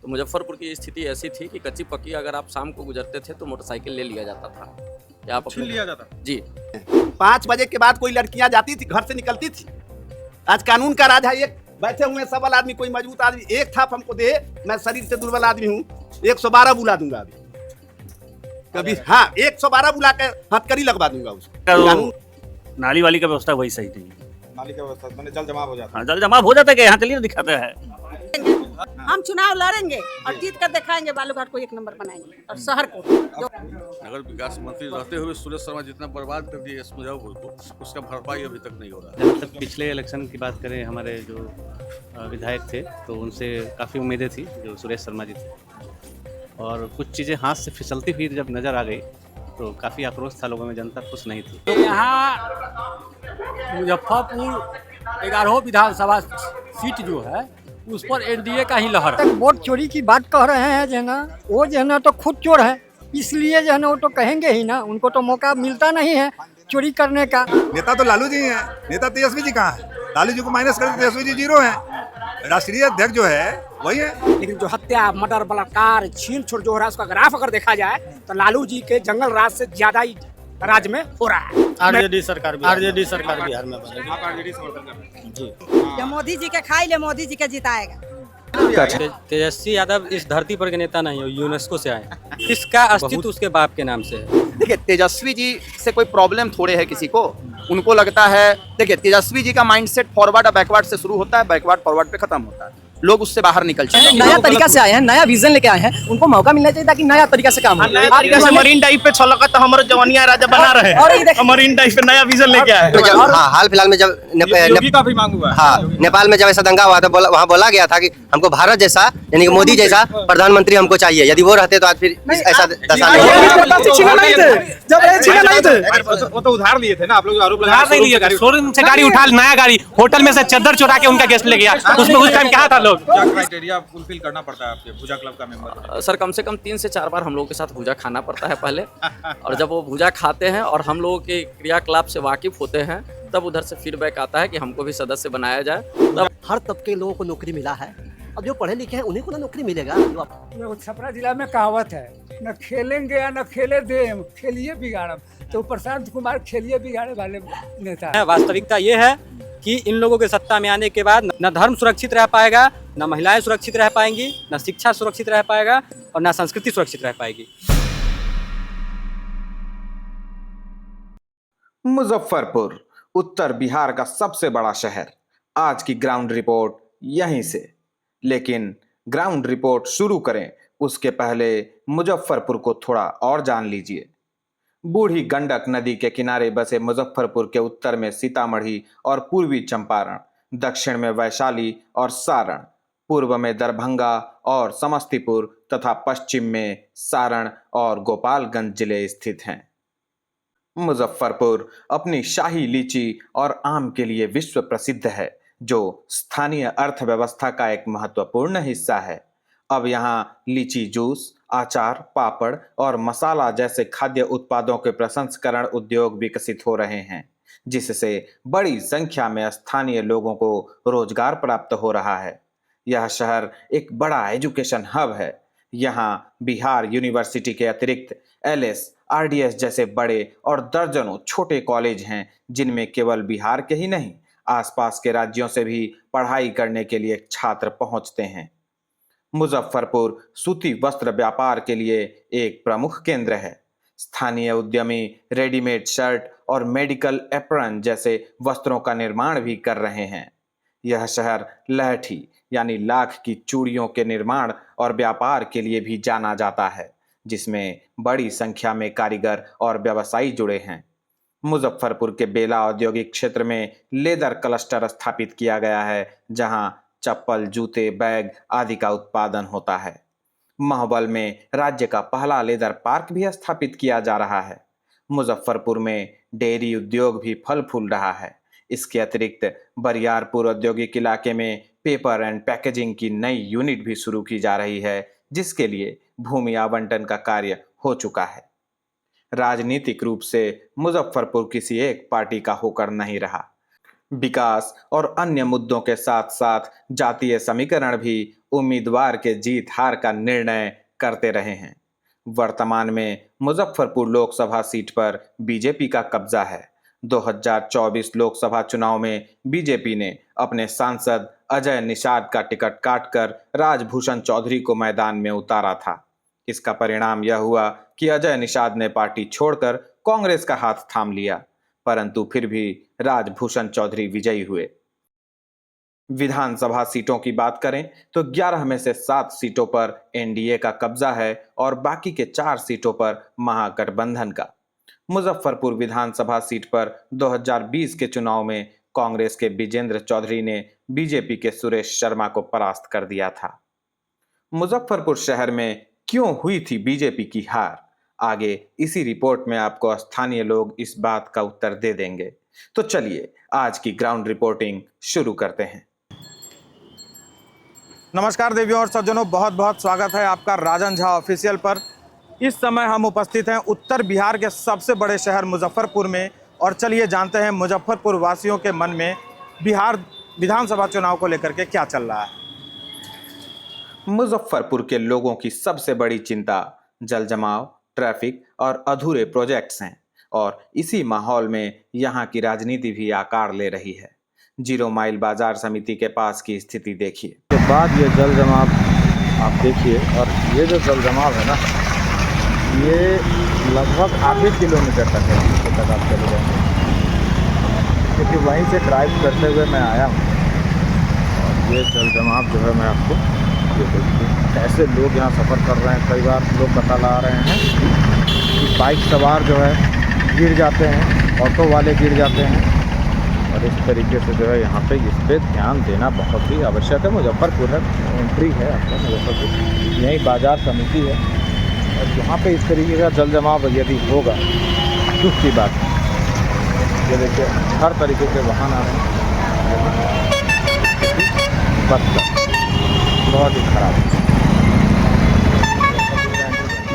तो मुजफ्फरपुर की स्थिति ऐसी थी कि कच्ची पक्की अगर आप शाम को गुजरते थे तो मोटरसाइकिल ले लिया जाता था या आप छीन लिया जाता जी। 5 बजे के बाद कोई लड़कियां जाती थी, घर से निकलती थी। आज कानून का राज है। एक बैठे हुए सबल आदमी, कोई मजबूत आदमी एक थाप हमको दे, मैं शरीर से दुर्बल आदमी हूँ, 112 बुला दूंगा अभी कभी। हाँ, 112 बुला के हथकड़ी लगवा दूंगा उसको। नाली वाली का व्यवस्था वही सही नहीं है। नाली का व्यवस्था मैंने जल जमाव हो जाता हाँ, जल जमाव हो जाता है कि यहाँ चलिए दिखाता है। हम चुनाव लड़ेंगे और जीत कर दिखाएंगे, बालूघाट को 1 नंबर बनाएंगे और शहर को जो नगर विकास मंत्री रहते हुए सुरेश शर्मा जितना बर्बाद कर दिए इस मुजफ्फरपुर को, उसका भरपाई अभी तक नहीं हो रहा है। जहाँ तक पिछले इलेक्शन की बात करें, हमारे जो विधायक थे तो उनसे काफ़ी उम्मीदें थी, जो सुरेश शर्मा जी थे, और कुछ चीज़ें हाथ से फिसलती हुई जब नज़र आ गई तो काफ़ी आक्रोश था लोगों में, जनता खुश नहीं थी। तो यहाँ मुजफ्फरपुर 11 विधानसभा सीट जो है उस पर एनडीए का ही लहर है। वोट चोरी की बात कह रहे हैं जो है ना, वो जो है ना तो खुद चोर है, इसलिए जो है ना वो तो कहेंगे ही ना, उनको तो मौका मिलता नहीं है चोरी करने का। नेता तो लालू जी हैं, नेता तेजस्वी जी कहाँ है? लालू जी को माइनस कर तेजस्वी जी 0 है। राष्ट्रीय अध्यक्ष जो है वही है। लेकिन जो हत्या, मर्डर, बलात्कार, छीन छोड़ जो हो रहा है उसका ग्राफ अगर देखा जाए तो लालू जी के जंगल राज से ज्यादा ही राज्य में हो रहा है। आरजेडी सरकार बिहार में बनेगी। आप आरजेडी समर्थन कर रहे हैं जी। जो मोदी जी के खाई ले, मोदी जी के जिताएगा। तेजस्वी यादव इस धरती पर के नेता नहीं हो, यूनेस्को से आए। इसका अस्तित्व उसके बाप के नाम से है। देखिए, तेजस्वी जी से कोई प्रॉब्लम थोड़े है किसी को। उनको लगता है, देखिए तेजस्वी जी का माइंडसेट फॉरवर्ड और बैकवर्ड से शुरू होता है, बैकवर्ड फॉरवर्ड पे खत्म होता है। लोग उससे बाहर निकल चुके हैं। नया तरीका से आए हैं, नया विजन लेके आए हैं, उनको मौका मिलना चाहिए ताकि नया तरीका से काम हो। मरीन ड्राइव पे छलका तो हमारे जवानिया राजा बना रहे हैं, मरीन ड्राइव पे नया विजन लेके आए हैं। हाँ, हाल फिलहाल में जब योगी का भी मांग हुआ है। हाँ, नेपाल में जब ऐसा दंगा हुआ था, वहाँ बोला गया था कि हमको भारत जैसा यानी कि मोदी जैसा प्रधानमंत्री हमको चाहिए। यदि वो रहते तो आज फिर ऐसा दशा नहीं थे। वो तो उधार लिए थे ना, आप लोग आरोप लगा नहीं लिया, शोरूम से गाड़ी उठा, नया गाड़ी होटल में से चद्दर चुरा के उनका गेस्ट ले गया। उसमें उस टाइम क्या था लोग? क्या क्राइटेरिया फुलफिल करना पड़ता है आपके भुजा क्लब का मेंबर? सर कम से कम 3 से 4 बार हम लोगों के साथ भुजा खाना पड़ता है पहले, और जब वो भुजा खाते हैं और हम लोगों के क्रियाकलाप से वाकिफ होते हैं तब उधर से फीडबैक आता है कि हमको भी सदस्य बनाया जाए। तब हर तबके के लोगों को नौकरी मिला है, अब जो पढ़े लिखे हैं उन्हीं को ना नौकरी मिलेगा। छपरा जिला में कहावत है, न खेलेंगे या न खेले देम, खेलिए बिगाड़म। तो प्रशांत कुमार खेलिए बिगाड़े वाले नेता है। वास्तविकता ये है कि इन लोगों के सत्ता में आने के बाद न धर्म सुरक्षित रह पाएगा, न महिलाएं सुरक्षित रह पाएंगी, न शिक्षा सुरक्षित रह पाएगा और न संस्कृति सुरक्षित रह पाएगी। मुजफ्फरपुर उत्तर बिहार का सबसे बड़ा शहर। आज की ग्राउंड रिपोर्ट यहीं से। लेकिन ग्राउंड रिपोर्ट शुरू करें उसके पहले मुजफ्फरपुर को थोड़ा और जान लीजिए। बूढ़ी गंडक नदी के किनारे बसे मुजफ्फरपुर के उत्तर में सीतामढ़ी और पूर्वी चंपारण, दक्षिण में वैशाली और सारण, पूर्व में दरभंगा और समस्तीपुर तथा पश्चिम में सारण और गोपालगंज जिले स्थित हैं। मुजफ्फरपुर अपनी शाही लीची और आम के लिए विश्व प्रसिद्ध है, जो स्थानीय अर्थव्यवस्था का एक महत्वपूर्ण हिस्सा है। अब यहाँ लीची जूस, आचार, पापड़ और मसाला जैसे खाद्य उत्पादों के प्रसंस्करण उद्योग विकसित हो रहे हैं, जिससे बड़ी संख्या में स्थानीय लोगों को रोजगार प्राप्त हो रहा है। यह शहर एक बड़ा एजुकेशन हब है। यहाँ बिहार यूनिवर्सिटी के अतिरिक्त एलएस, आरडीएस जैसे बड़े और दर्जनों छोटे कॉलेज हैं, जिनमें केवल बिहार के ही नहीं, आसपास के राज्यों से भी पढ़ाई करने के लिए छात्र पहुंचते हैं। मुजफ्फरपुर सूती वस्त्र व्यापार के लिए एक प्रमुख केंद्र है। स्थानीय उद्यमी रेडीमेड शर्ट और मेडिकल एप्रन जैसे वस्त्रों का निर्माण भी कर रहे हैं। यह शहर लहठी यानी लाख की चूड़ियों के निर्माण और व्यापार के लिए भी जाना जाता है, जिसमें बड़ी संख्या में कारीगर और व्यवसायी जुड़े हैं। मुजफ्फरपुर के बेला औद्योगिक क्षेत्र में लेदर क्लस्टर स्थापित किया गया है, जहां चप्पल, जूते, बैग आदि का उत्पादन होता है। महबल में राज्य का पहला लेदर पार्क भी स्थापित किया जा रहा है। मुजफ्फरपुर में डेयरी उद्योग भी फल फूल रहा है। इसके अतिरिक्त बरियारपुर औद्योगिक इलाके में पेपर एंड पैकेजिंग की नई यूनिट भी शुरू की जा रही है, जिसके लिए भूमि आवंटन का कार्य हो चुका है। राजनीतिक रूप से मुजफ्फरपुर किसी एक पार्टी का होकर नहीं रहा। विकास और अन्य मुद्दों के साथ साथ जातीय समीकरण भी उम्मीदवार के जीत हार का निर्णय करते रहे हैं। वर्तमान में मुजफ्फरपुर लोकसभा सीट पर बीजेपी का कब्जा है। 2024 लोकसभा चुनाव में बीजेपी ने अपने सांसद अजय निषाद का टिकट काटकर राजभूषण चौधरी को मैदान में उतारा था। इसका परिणाम यह हुआ कि अजय निषाद ने पार्टी छोड़कर कांग्रेस का हाथ थाम लिया, परंतु फिर भी राजभूषण चौधरी विजयी हुए। विधानसभा सीटों की बात करें तो 11 में से 7 सीटों पर एनडीए का कब्जा है और बाकी के 4 सीटों पर महागठबंधन का। मुजफ्फरपुर विधानसभा सीट पर 2020 के चुनाव में कांग्रेस के विजेंद्र चौधरी ने बीजेपी के सुरेश शर्मा को परास्त कर दिया था। मुजफ्फरपुर शहर में क्यों हुई थी बीजेपी की हार, आगे इसी रिपोर्ट में आपको स्थानीय लोग इस बात का उत्तर दे देंगे। तो चलिए आज की ग्राउंड रिपोर्टिंग शुरू करते हैं। नमस्कार देवियों और सज्जनों, बहुत बहुत स्वागत है आपका राजन झा ऑफिशियल पर। इस समय हम उपस्थित हैं उत्तर बिहार के सबसे बड़े शहर मुजफ्फरपुर में और चलिए जानते हैं मुजफ्फरपुर वासियों के मन में बिहार विधानसभा चुनाव को लेकर के क्या चल रहा है। मुजफ्फरपुर के लोगों की सबसे बड़ी चिंता जल जमाव, ट्रैफिक और अधूरे प्रोजेक्ट्स हैं और इसी माहौल में यहाँ की राजनीति भी आकार ले रही है। जीरो माइल बाजार समिति के पास की स्थिति देखिए। के बाद ये जल जमाव आप देखिए, और ये जो जल जमाव है ना, ये लगभग आधे किलोमीटर तक है, इसके तक आप चले जाएंगे, क्योंकि वहीं से ड्राइव करते हुए मैं आया हूँ। और ये जल जमाव जो है, मैं आपको ये देखिए कैसे लोग यहाँ सफ़र कर रहे हैं। कई बार लोग बता ला रहे हैं कि बाइक सवार जो है गिर जाते हैं, ऑटो वाले गिर जाते हैं, और इस तरीके से जो है यहाँ पे इस पर ध्यान देना बहुत ही आवश्यक है। मुजफ्फरपुर है, एंट्री है आपका मुजफ्फरपुर, यही बाजार समिति है, और यहाँ पे इस तरीके का जल जमाव यदि होगा, दुख की बात है। ये देखिए हर तरीके के वाहन आ रहे हैं, बहुत ही खराब।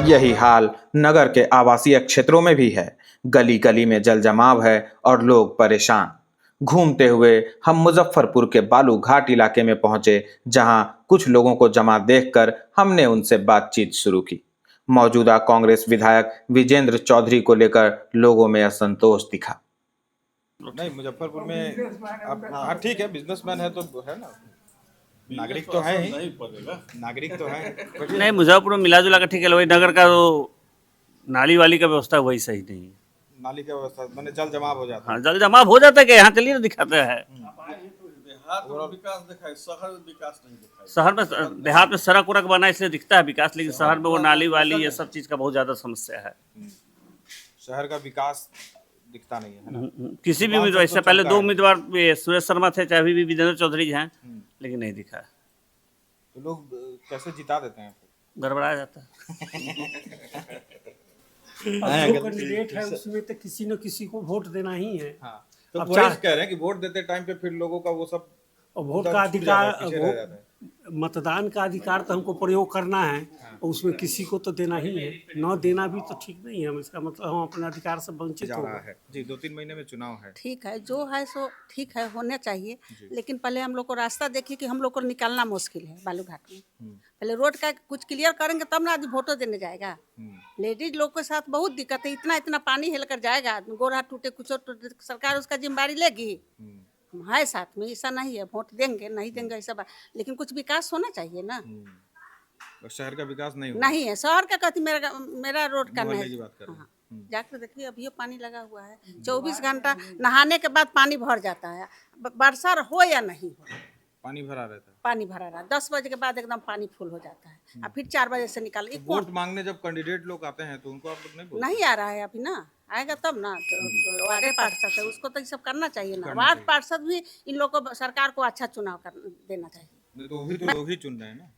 यही हाल नगर के आवासीय क्षेत्रों में भी है। गली गली में जल जमाव है और लोग परेशान। घूमते हुए हम मुजफ्फरपुर के बालू घाट इलाके में पहुंचे, जहां कुछ लोगों को जमा देखकर हमने उनसे बातचीत शुरू की। मौजूदा कांग्रेस विधायक विजेंद्र चौधरी को लेकर लोगों में असंतोष दिखा। नहीं, मुजफ्फरपुर में अब ठीक है, बिजनेसमैन है तो है ना, नागरिक तो है ही, नागरिक तो है। नहीं, मुजफ्फरपुर में मिला जुला कर ठीक है। वही नगर का तो नाली वाली का व्यवस्था वही सही नहीं है। नाली का व्यवस्था मैंने जल जमाव हो जाता है। हाँ, जल जमाव हो जाता है कि यहाँ चलिए दिखाते हैं। विकास दिखाए, शहर विकास नहीं दिखाए। शहर में, देहात में सड़क उड़क बना इसलिए दिखता है विकास, लेकिन शहर में वो नाली वाली ये सब चीज का बहुत ज्यादा समस्या है। शहर का विकास दिखता नहीं है ना? किसी भी उम्मीदवार, इससे पहले 2 उम्मीदवार सुरेश शर्मा थे, चाहे अभी भी विजेंद्र चौधरी हैं, लेकिन नहीं दिखा। तो लोग कैसे जिता देते हैं? गड़बड़ा जाता है। जो कैंडिडेट है उसमें तो किसी न किसी को वोट देना ही है। हाँ, तो वही कह रहे हैं कि वोट देते टाइम पे फिर लोगों का वो सब वोट का अधिकार, मतदान का अधिकार तो हमको प्रयोग करना है, और उसमें किसी को तो देना ही है। न देना भी तो ठीक नहीं है, इसका मतलब हम अपने अधिकार से वंचित हो गए। जी, 2-3 महीने में चुनाव है। ठीक है, जो है सो ठीक है, होने चाहिए, लेकिन पहले हम लोग को रास्ता देखिए कि हम लोग को निकालना मुश्किल है बालू घाट में। पहले रोड का कुछ क्लियर करेंगे तब ना आदमी वोटो देने जाएगा। लेडीज लोग के साथ बहुत दिक्कत है, इतना पानी हिल कर जाएगा आदमी, गोड़ हाथ टूटे कुछ टूटे, सरकार उसका जिम्मेदारी लेगी। है साथ में, ऐसा नहीं है वोट देंगे नहीं देंगे ऐसा बात, लेकिन कुछ विकास होना चाहिए ना। शहर का विकास नहीं है, शहर का कहती मेरा रोड का नहीं। हाँ, जाकर देखिए अभी पानी लगा हुआ है, 24 घंटा नहाने के बाद पानी भर जाता है, वर्षा हो या नहीं हो, पानी भरा रहता है। पानी भरा रहा, 10 बजे के बाद एकदम पानी फुल हो जाता है, और फिर 4 बजे से निकाल। वोट मांगने जब कैंडिडेट लोग आते हैं तो उनको आप लोग नहीं बोलते? नहीं आ रहा है अभी ना, आएगा तब ना। तो वार्ड पार्षद है, उसको तो ये सब करना चाहिए ना। वार्ड पार्षद भी इन लोगों को, सरकार को अच्छा चुनाव देना चाहिए। तो भी तो लोग ही चुन रहे हैं ना,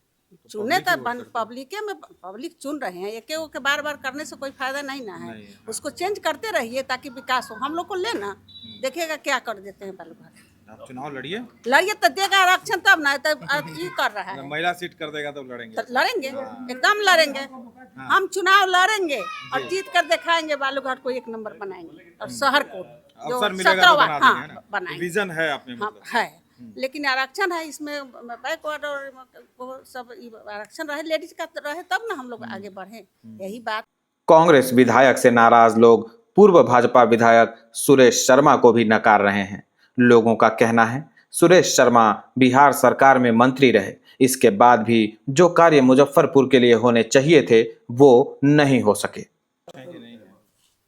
चुने तो पब्लिक में, पब्लिक चुन रहे हैं। एक के बार बार करने से कोई फायदा नहीं ना है। उसको चेंज करते रहिए ताकि विकास हो। हम लोग को लेना, देखिएगा क्या कर देते हैं बालू घाट। आप चुनाव लड़िए तो देगा आरक्षण तब ना, तब ये कर रहा है। महिला सीट कर देगा तो लड़ेंगे, तो लड़ेंगे, एकदम लड़ेंगे। हम चुनाव लड़ेंगे और जीत कर दिखाएंगे, बालू घाट को 1 नंबर बनाएंगे, और शहर को जो 17वां बनाएंगे। विजन है आपने, है लेकिन आरक्षण है इसमें, बैकवर्ड और वो सब आरक्षण रहे, लेडीज का रहे तब ना हम लोग आगे बढ़े, यही बात। कांग्रेस विधायक से नाराज लोग पूर्व भाजपा विधायक सुरेश शर्मा को भी नकार रहे हैं। लोगों का कहना है सुरेश शर्मा बिहार सरकार में मंत्री रहे, इसके बाद भी जो कार्य मुजफ्फरपुर के लिए होने चाहिए थे वो नहीं हो सके।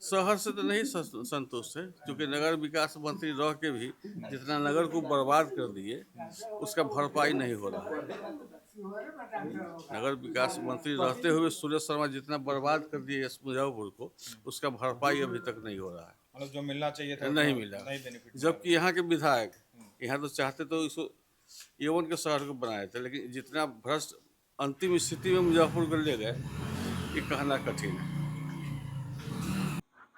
शहर से तो नहीं संतुष्ट है, क्योंकि नगर विकास मंत्री रह के भी जितना नगर को बर्बाद कर दिए उसका भरपाई नहीं हो रहा है। नगर विकास मंत्री रहते हुए सुरेश शर्मा जितना बर्बाद कर दिए इस मुजफ्फरपुर को, उसका भरपाई अभी तक नहीं हो रहा है। मतलब जो मिलना चाहिए था नहीं मिला, जबकि यहाँ के विधायक यहाँ तो चाहते तो इसको A1 के शहर को बनाए थे, लेकिन जितना भ्रष्ट अंतिम स्थिति में मुजफ्फरपुर को ले गए ये कहना कठिन है।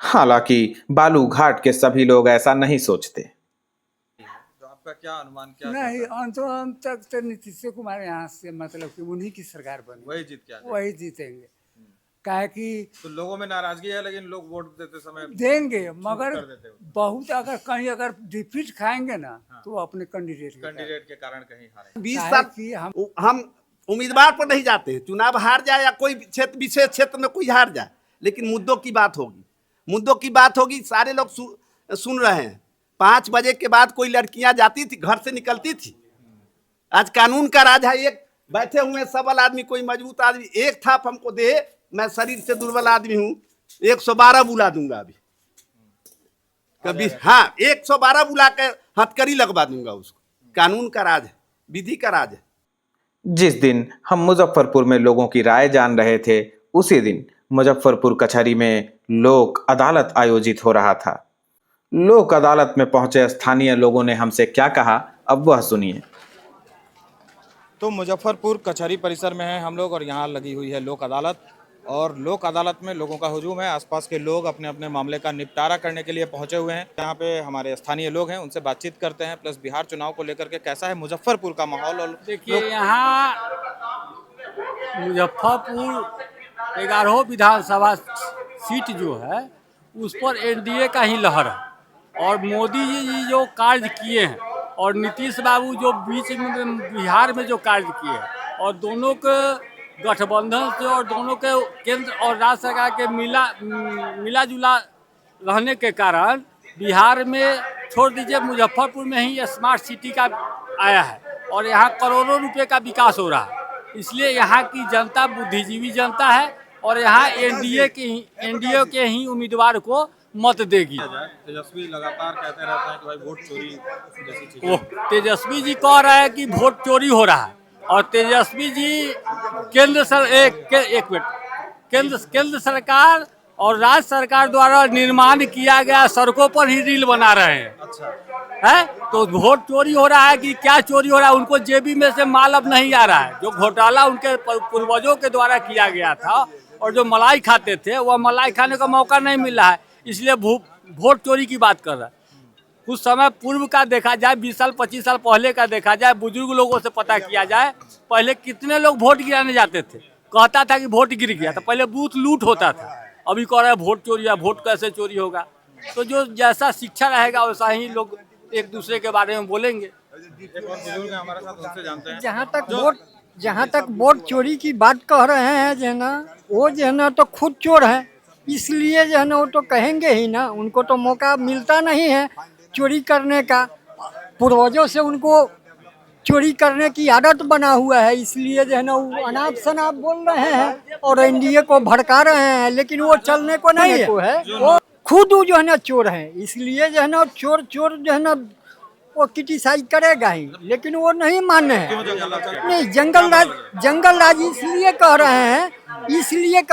हालांकि बालू घाट के सभी लोग ऐसा नहीं सोचते। तो आपका क्या अनुमान क्या नहीं, अंत तक तो नीतीश कुमार यहाँ से मतलब कि उन्हीं की सरकार बने, वही जीत क्या वही जीतेंगे। काहे कि तो लोगों में नाराजगी है, लेकिन लोग वोट देते समय देंगे, मगर बहुत अगर कहीं अगर डिफीट खाएंगे ना तो अपने कैंडिडेट के कारण कहीं हारे। 20 साल हम उम्मीदवार पर नहीं जाते हैं, चुनाव हार जाए या कोई क्षेत्र विशेष क्षेत्र में कोई हार जाए, लेकिन मुद्दों की बात होगी, मुद्दों की बात होगी। सारे लोग सुन रहे हैं, 5 बजे के बाद कोई लड़कियां जाती थी, घर से निकलती थी। आज कानून का राज है, एक बैठे हुए सबल आदमी, कोई मजबूत आदमी एक थाप हमको दे, मैं शरीर से दुर्बल आदमी हूँ, 112 बुला दूंगा अभी कभी, हाँ 112 बुला के हथकड़ी लगवा दूंगा उसको। कानून का राज है, विधि का राज है। जिस दिन हम मुजफ्फरपुर में लोगों की राय जान रहे थे, उसी दिन मुजफ्फरपुर कचहरी में लोक अदालत आयोजित हो रहा था। लोक अदालत में पहुंचे स्थानीय लोगों ने हमसे क्या कहा, अब वह सुनिए। तो मुजफ्फरपुर कचहरी परिसर में है हम लोग और यहाँ लगी हुई है लोक अदालत, और लोक अदालत में लोगों का हुजूम है। आसपास के लोग अपने अपने मामले का निपटारा करने के लिए पहुंचे हुए हैं। यहाँ पे हमारे स्थानीय लोग हैं, उनसे बातचीत करते हैं, प्लस बिहार चुनाव को लेकर के कैसा है मुजफ्फरपुर का माहौल। और देखिए यहाँ मुजफ्फरपुर 11 विधानसभा सीट जो है उस पर एनडीए का ही लहर है, और मोदी जी जो कार्य किए हैं और नीतीश बाबू जो बीच में बिहार में जो कार्य किए हैं, और दोनों के गठबंधन से और दोनों के केंद्र और राज्य सरकार के मिला जुला रहने के कारण बिहार में, छोड़ दीजिए मुजफ्फरपुर में ही स्मार्ट सिटी का आया है और यहाँ करोड़ों रुपए का विकास हो रहा है। इसलिए यहाँ की जनता बुद्धिजीवी जनता है और यहाँ एनडीए के ही उम्मीदवार को मत देगी। तेजस्वी लगातार कहते रहते हैं कि भाई वोट चोरी जैसी चीजें। तेजस्वी जी कह रहे हैं कि वोट चोरी हो रहा है, और तेजस्वी जी केंद्र सरकार और राज्य सरकार द्वारा निर्माण किया गया सड़कों पर ही रील बना रहे हैं। अच्छा है तो वोट चोरी हो रहा है कि क्या चोरी हो रहा है? उनको जेबी में से माल अब नहीं आ रहा है। जो घोटाला उनके पूर्वजों के द्वारा किया गया था और जो मलाई खाते थे वह मलाई खाने का मौका नहीं मिल रहा है, इसलिए वोट चोरी की बात कर रहा है। कुछ समय पूर्व का देखा जाए, 20 साल 25 साल पहले का देखा जाए, बुजुर्ग लोगों से पता किया जाए, पहले कितने लोग वोट गिराने जाते थे। कहता था कि वोट गिर गया था, पहले बूथ लूट होता था। अभी कह रहा है वोट चोरी है, वोट कैसे चोरी होगा? तो जो जैसा शिक्षा रहेगा वैसा ही लोग एक दूसरे के बारे में बोलेंगे। जहाँ तक वोट चोरी की बात कह रहे हैं जो है ना, वो जो है ना तो खुद चोर है, इसलिए जो है ना वो तो कहेंगे ही ना, उनको तो मौका मिलता नहीं है चोरी करने का। पूर्वजों से उनको चोरी करने की आदत बना हुआ है, इसलिए जो है ना वो अनाप शनाप बोल रहे हैं और एनडीए को भड़का रहे हैं, लेकिन वो चलने को नहीं है। वो खुद जो है ना चोर है, इसलिए जो है ना चोर जो है ना वो क्रिटिसाइज करेगा ही, लेकिन वो नहीं माने हैं। नहीं, जंगल राज इसलिए कह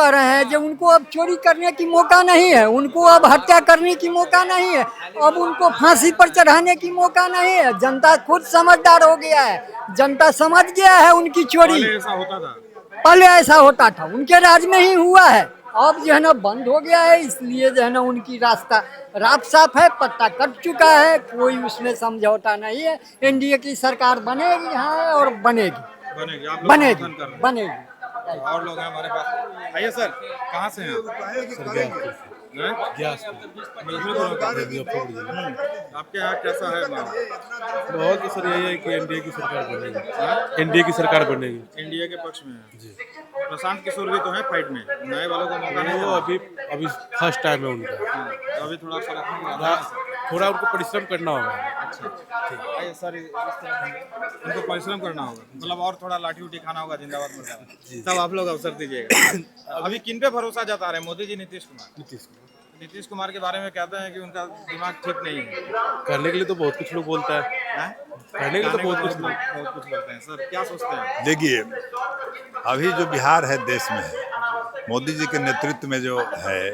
रहे हैं जो उनको अब चोरी करने की मौका नहीं है, उनको अब हत्या करने की मौका नहीं है, अब उनको फांसी पर चढ़ाने की मौका नहीं है। जनता खुद समझदार हो गया है, जनता समझ गया है उनकी चोरी। पहले ऐसा होता था, उनके राज में ही हुआ है, अब जो है ना बंद हो गया है, इसलिए जो है ना उनकी रास्ता रात साफ है, पत्ता कट चुका है, कोई उसमें समझौता नहीं है। एनडीए की सरकार बनेगी यहाँ और बनेगी। और लोग हैं हमारे पास। आइए सर, कहाँ से हैं? गैस आपके यहाँ कैसा है माहौल? बहुत सर यही है कि एनडीए की सरकार बनेगी, एनडीए की सरकार बनेगी, एनडीए के पक्ष में है जी। प्रशांत किशोर भी तो है फाइट में, नए वालों को मौका नहीं, वो अभी फर्स्ट टाइम है उनका, तो अभी थोड़ा उनको परिश्रम करना होगा। अच्छा सर, उनको परिश्रम करना होगा, मतलब और थोड़ा लाठी उठी खाना होगा, जिंदाबाद मुर्दाबाद, तब आप लोग अवसर दीजिएगा। अभी किन पे भरोसा जता रहे हैं, मोदी जी, नीतीश कुमार? नीतीश कुमार के बारे में कहते हैं कि उनका दिमाग ठीक नहीं है। करने के लिए तो बहुत कुछ लोग बोलता है, करने के लिए तो बहुत कुछ बोलते हैं। सर क्या सोचते हैं? देखिए, अभी जो बिहार है देश में है, मोदी जी के नेतृत्व में जो है,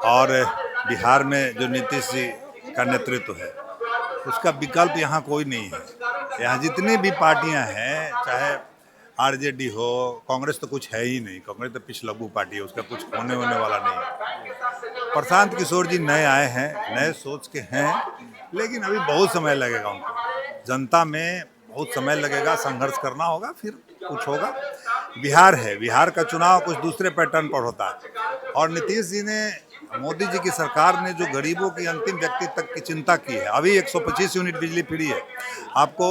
और बिहार में जो नीतीश जी का नेतृत्व है, उसका विकल्प यहाँ कोई नहीं है। यहाँ जितनी भी पार्टियाँ हैं, चाहे आरजेडी हो, कांग्रेस तो कुछ है ही नहीं, कांग्रेस तो पिछलग्गू पार्टी है, उसका कुछ होने वाला नहीं है। प्रशांत किशोर जी नए आए हैं, नए सोच के हैं, लेकिन अभी बहुत समय लगेगा उनको, जनता में बहुत समय लगेगा, संघर्ष करना होगा, फिर कुछ होगा। बिहार है, बिहार का चुनाव कुछ दूसरे पैटर्न पर होता है, और नीतीश जी ने, मोदी जी की सरकार ने जो गरीबों की अंतिम व्यक्ति तक की चिंता की है। अभी 125 यूनिट बिजली फ्री है आपको।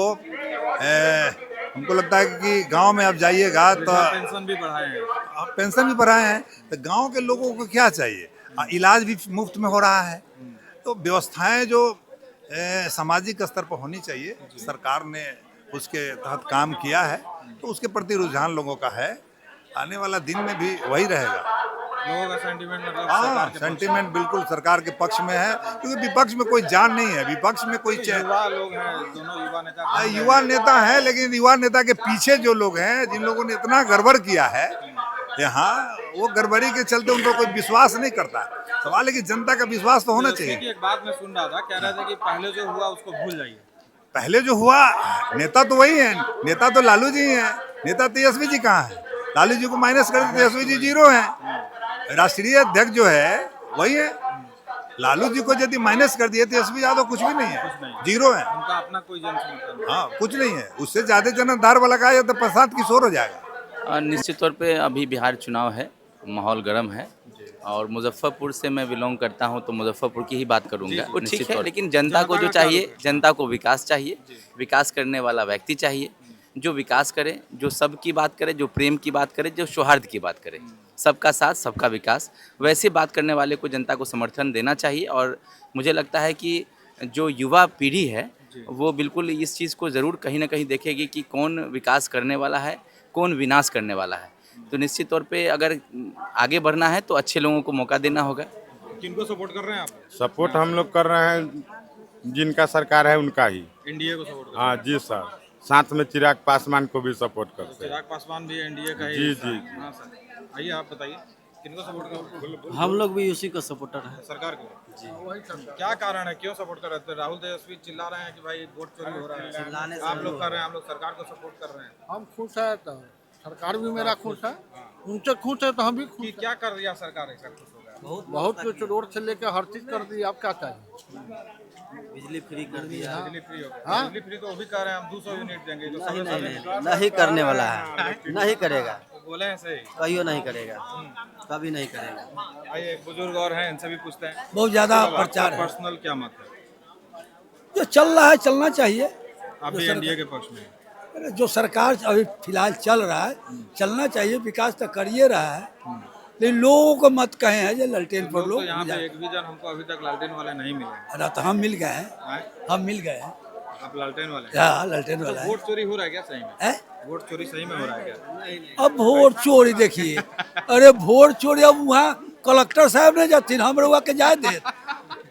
हमको लगता है कि गांव में आप जाइएगा तो पेंशन भी बढ़ाए हैं, आप पेंशन भी बढ़ाए हैं, तो गांव के लोगों को क्या चाहिए? इलाज भी मुफ्त में हो रहा है। तो व्यवस्थाएं जो सामाजिक स्तर पर होनी चाहिए, सरकार ने उसके तहत काम किया है, तो उसके प्रति रुझान लोगों का है। आने वाला दिन में भी वही रहेगा, लोगों का सेंटीमेंट, मतलब हाँ, सेंटीमेंट बिल्कुल सरकार के पक्ष में है, क्योंकि विपक्ष में कोई जान नहीं है, विपक्ष में कोई युवा लोग हैं, दोनों युवा नेता है, लेकिन युवा नेता के पीछे जो लोग हैं, जिन लोगों ने इतना गड़बड़ किया है यहाँ, वो गड़बड़ी के चलते उनको कोई विश्वास नहीं करता। सवाल है कि जनता का विश्वास तो होना चाहिए। एक बात मैं सुन रहा था, कह रहे थे कि पहले जो हुआ उसको भूल जाइए। पहले जो हुआ, नेता तो वही है, नेता तो लालू जी हैं, नेता तेजस्वी जी कहाँ है? लालू जी को माइनस कर दिया, तेजस्वी जी 0 हैं। राष्ट्रीय अध्यक्ष जो है वही है। लालू जी को यदि माइनस कर दिए, तेजस्वी यादव कुछ भी नहीं है, 0 है, उनका अपना कोई जनसमर्थन, हाँ, कुछ नहीं है। उससे ज्यादा जनधार वाला का तो प्रशांत किशोर हो जाएगा। निश्चित तौर पे अभी बिहार चुनाव है, माहौल गर्म है, और मुजफ्फरपुर से मैं बिलोंग करता हूं, तो मुजफ्फरपुर की ही बात करूंगा। वो ठीक है, लेकिन जनता को जो चाहिए, जनता को विकास चाहिए, विकास करने वाला व्यक्ति चाहिए, जो विकास करे, जो सबकी बात करे, जो प्रेम की बात करे, जो सौहार्द की बात करे, सबका साथ सबका विकास, वैसे बात करने वाले को जनता को समर्थन देना चाहिए। और मुझे लगता है कि जो युवा पीढ़ी है वो बिल्कुल इस चीज़ को ज़रूर कहीं ना कहीं देखेगी कि कौन विकास करने वाला है, कौन विनाश करने वाला है। तो निश्चित तौर पे अगर आगे बढ़ना है तो अच्छे लोगों को मौका देना होगा। किनको सपोर्ट कर रहे हैं आप? सपोर्ट हम लोग कर रहे हैं, जिनका सरकार है उनका ही, एनडीए को सपोर्ट कर। हाँ जी सर, साथ में चिराग पासवान को भी सपोर्ट करते हैं। चिराग पासवान भी एनडीए का ही। जी जी। हाँ सर, आइए आप बताइए, किनको सपोर्ट कर? हम लोग भी उसी का सपोर्टर है, सरकार को जी। क्या कारण है, क्यों सपोर्ट कर रहे थे? राहुल तेजस्वी चिल्ला रहे हैं कि भाई वोट चोरी हो रहा है, आप लोग कर रहे हैं, हम लोग सरकार को सपोर्ट कर रहे हैं। हम खुश है तो सरकार भी मेरा खुश है, उनसे खुश है तो हम भी खुश। क्या कर दिया सरकार, ऐसा खुश हो गया? बहुत कुछ, रोड से लेकर हर चीज कर दी। आप क्या चाहिए? बिजली फ्री कर दिया। बिजली फ्री हो गया। बिजली फ्री तो वो भी कह रहे हैं हम 200 यूनिट देंगे, जो नहीं करने वाला है, नहीं करेगा, बोले हैं सही, कहियो नहीं करेगा, कभी नहीं करेगा। आइए, एक बुजुर्ग और हैं, इनसे भी पूछते हैं। बहुत ज्यादा प्रचार है, पर्सनल क्या मत है? जो चल रहा है चलना चाहिए। आप भी एनडीए के पक्ष में? जो सरकार अभी फिलहाल चल रहा है चलना चाहिए, विकास तो करिए रहा है, लेकिन लोगों को मत कहे हैं जो ललटेन पर लोग। यहाँ पे एक भी जन हमको अभी तक लालटेन वाले नहीं मिले। अरे तो हम मिल गए हैं, हम मिल गए हैं। आप लालटेन वाले? हाँ, लालटेन वाला है। वोट चोरी हो रहा है क्या सही में? वोट चोरी सही में हो रहा है क्या? अब वोट चोरी देखिए, अरे वोट चोरी अब वहाँ कलेक्टर साहब ने जाती, हम लोग के जाए दे,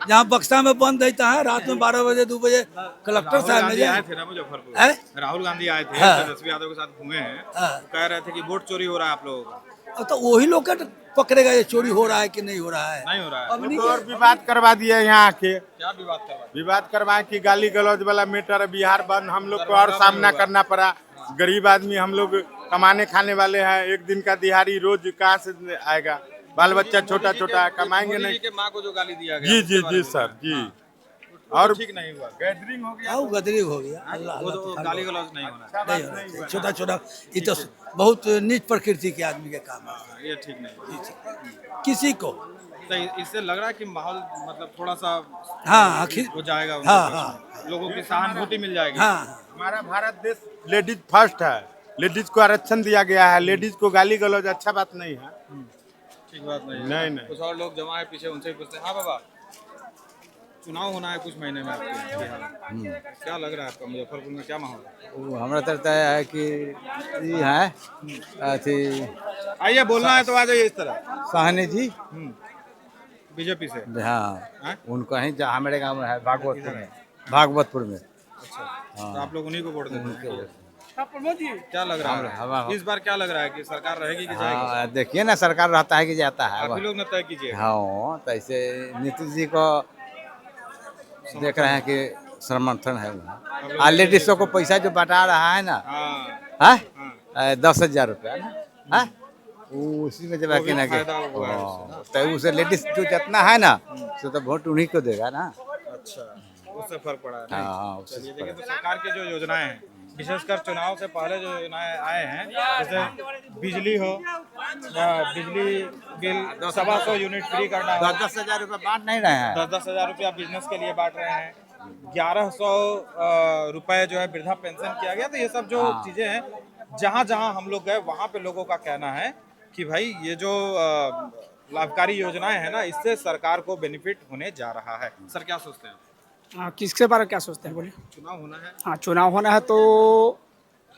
जहाँ बक्सा में बंद रहता है, रात में 12 बजे 2 बजे कलेक्टर साहब ने आए थे ना मुजफ्फरपुर, राहुल गांधी आए थे, तेजस्वी यादव के साथ घूमे हैं, कह रहे थे कि वोट चोरी हो रहा है आप लोगों का। तो वही लोग पकड़ेगा ये चोरी हो रहा है कि नहीं हो रहा है। नहीं हो रहा है। अब नहीं, और विवाद करवा दिया यहाँ आके। क्या विवाद करवा? विवाद करवाए कि गाली गलौज वाला मैटर, बिहार बंद, हम लोग को और सामना करना पड़ा। गरीब आदमी हम लोग कमाने खाने वाले हैं, एक दिन का दिहाड़ी रोज कहाँ से आएगा? बाल बच्चा छोटा छोटा कमाएंगे नहीं। माँ को जो गाली दिया गया, जी जी जी सर जी, और ठीक नहीं हुआ, गैदरिंग हो गया, हाँ, गदरिंग हो गया। अल्लाह वो तो अल्लाह गाली गलौज नहीं होना, नहीं होना चाहिए। छोटा छोटा ये तो बहुत नीच प्रकृति के आदमी के काम है, ये ठीक नहीं। किसी को तो इससे लग रहा है कि माहौल मतलब थोड़ा सा हाँ आखिर हो जाएगा, हाँ हाँ लोगों की सहानुभूति मिल जाएगी। हाँ। हमारा भारत देश लेडीज फर्स्ट है, लेडीज को आरक्षण दिया गया है, लेडीज को गाली गलौज अच्छा बात नहीं है, ठीक बात नहीं। नहीं कुछ और लोग जमा है पीछे, उनसे भी पूछते हैं। हाँ बाबा, चुनाव होना है कुछ महीने में आपके बिहार में, क्या लग रहा है आपका मुजफ्फरपुर में क्या माहौल है? हमारा तरफ है कि ये है अथी, आइए बोलना है तो आ जाइए इस तरह। साहनी जी बीजेपी से? हाँ, उनको ही जहाँ हमारे गाँव में है, भागवतपुर में। अच्छा, तो आप लोग उन्हीं को वोट देते हैं? क्या लग रहा है इस बार, क्या लग रहा है कि सरकार रहेगी कि जाएगी? हाँ, देखिए ना, सरकार रहता है कि जाता है। आप लोग न तय कीजिए। हाँ, तो ऐसे नीतीश जी को देख रहे हैं कि समर्थन है वहाँ। और लेडीजों को पैसा जो बटा रहा है ना, हाँ 10,000 रुपया ना, हाँ उसी में जब है कि ना, तो उसे लेडीज जो जितना है ना, तो वोट उन्हीं को देगा ना। अच्छा, उससे फर्क पड़ा है। हाँ, चलिए, देखिए तो सरकार की जो योजनाएं हैं, विशेषकर चुनाव से पहले जो योजनाएं आए हैं, जैसे बिजली हो, बिजली बिल 125 यूनिट फ्री करना, 10,000 रुपया बांट नहीं रहे हैं, 10,000 रुपया बिजनेस के लिए बांट रहे हैं, 1100 रुपए जो है वृद्धा पेंशन किया गया। तो ये सब जो चीजें हैं, जहाँ जहाँ हम लोग गए वहाँ पे लोगों का कहना है कि भाई ये जो लाभकारी योजनाएं हैं ना, इससे सरकार को बेनिफिट होने जा रहा है। सर क्या सोचते हैं? किसके बारे में क्या सोचते हैं बोले? चुनाव होना है। हाँ, चुनाव होना है तो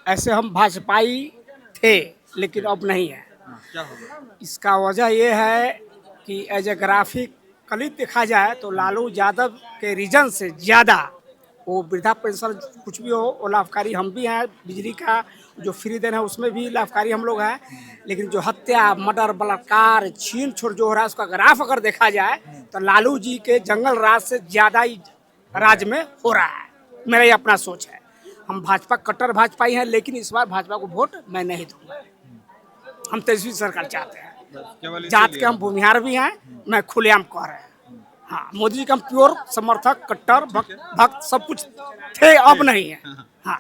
ऐसे हम भाजपाई थे, लेकिन अब नहीं है। क्या होगा? इसका वजह ये है कि एज ए ग्राफिकली देखा जाए तो लालू यादव के रीजन से ज़्यादा वो वृद्धा पेंशन कुछ भी हो, वो लाभकारी हम भी हैं। बिजली का जो फ्री देना है उसमें भी लाभकारी हम लोग हैं। लेकिन जो हत्या, मर्डर, बलात्कार, छीन छोड़ जो हो रहा है, उसका ग्राफ अगर देखा जाए तो लालू जी के जंगल राज से ज़्यादा ही राज्य में हो रहा है। मेरा ये अपना सोच है। हम भाजपा कट्टर भाजपाई हैं, लेकिन इस बार भाजपा को वोट मैं नहीं दूंगा। हम तेजस्वी सरकार चाहते हैं। जात के हम भूमिहार भी हैं, मैं खुलेआम कह रहे हैं। हाँ, मोदी जी का हम प्योर समर्थक, कट्टर भक्त सब कुछ थे, अब नहीं है। हाँ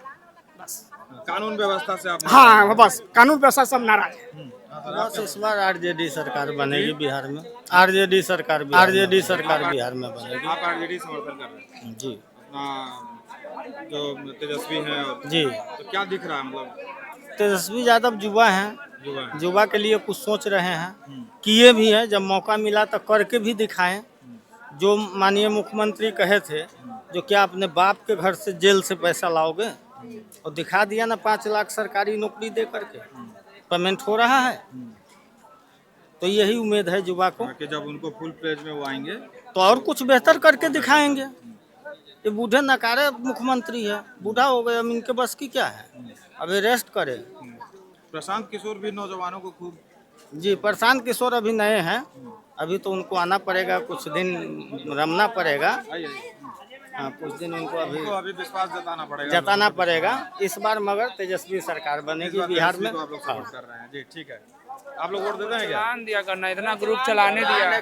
बस कानून व्यवस्था से आप? हाँ बस कानून व्यवस्था से हम नाराज हैं। बस इस बार आरजेडी सरकार बनेगी बिहार में। आरजेडी सरकार बिहार में बनेगी। आप आरजेडी समर्थन कर रहे हैं? जी। जो तेजस्वी हैं जी, तो क्या दिख रहा है? मतलब तेजस्वी यादव युवा हैं, युवा के लिए कुछ सोच रहे हैं, किए भी हैं। जब मौका मिला तो करके भी दिखाएं। जो माननीय मुख्यमंत्री कहे थे, जो क्या अपने बाप के घर से जेल से पैसा लाओगे, और दिखा दिया ना, 5 लाख सरकारी नौकरी दे करके पेमेंट हो रहा है। तो यही उम्मीद है युवा को कि जब उनको फुल प्लेज में वो आएंगे तो और कुछ बेहतर करके दिखाएंगे। ये बूढ़े नकारे मुख्यमंत्री है, बूढ़ा हो गए, अब इनके बस की क्या है? अब रेस्ट करे। प्रशांत किशोर भी नौजवानों को खूब। जी, प्रशांत किशोर अभी नए हैं, अभी तो उनको आना पड़ेगा, कुछ दिन रमना पड़ेगा। हाँ, कुछ दिन उनको अभी विश्वास जताना पड़ेगा इस बार। मगर तेजस्वी सरकार बनेगी बिहार में। आप लोग सपोर्ट कर रहे हैं जी, ठीक है। आप लोग वोट देते हैं क्या? चलान दिया करना, इतना ग्रुप चलाने दिया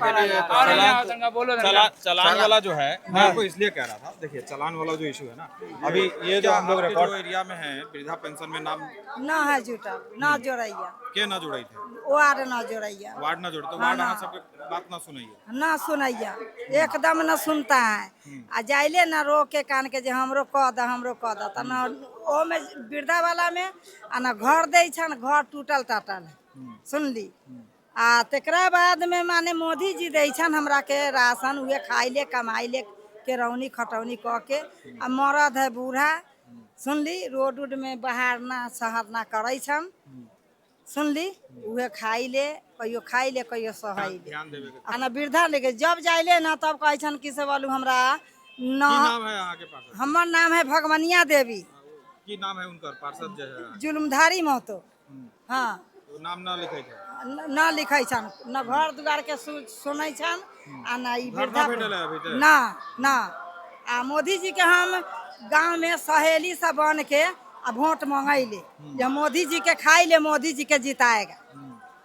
चलान वाला जो है, मैं आपको इसलिए कह रहा था, देखिए चलान वाला जो इशू है ना, अभी ये जो हम लोग रिकॉर्ड एरिया में है, वृद्धा पेंशन में नाम ना है जुटा, ना जोड़ैया के ना जुड़ाई थे, वार्ड ना जोड़ैया, वार्ड ना जोड़े तो वार्ड अहाँ सबके बात ना सुनैया, ना सुनैया, एकदम ना सुनता है। आ जाइले ना रो के कान के जे हमरो कह द, हमरो कह द, त ना ओ में वृद्धा वाला में आ ना घर दै छन, घर टूटल टाटल सुनली। आ तकरा बाद में माने मोदी जी दै छन हमरा के राशन, उहे खाइले कमाइले केरौनी खटौनी कह के। आ मरद है बूढ़ा सुनली, रोड उड में बहारना सहरना करै छन सुनली, उहे खाइले, कहियो खाइले कहियो सहैले। आ ना वृद्धा लेके जब जाइले ना तब कहै छन कि से बोलू हमरा न। नाम है अहाँ के पास? हमर नाम है भगवनिया देवी। की नाम है उनकर? पार्षद जो है जुलमधारी महतो। हाँ, नाम ना लिखे थे, ना लिखै छन, न घर दुआर के सुनै छन, आ ना ई वृद्धा ना ना। आ मोदी जी के हम गांव में सहेली सब बन के आ वोट मांगैले, जब मोदी जी के खाइले, मोदी जी के जिताएगा।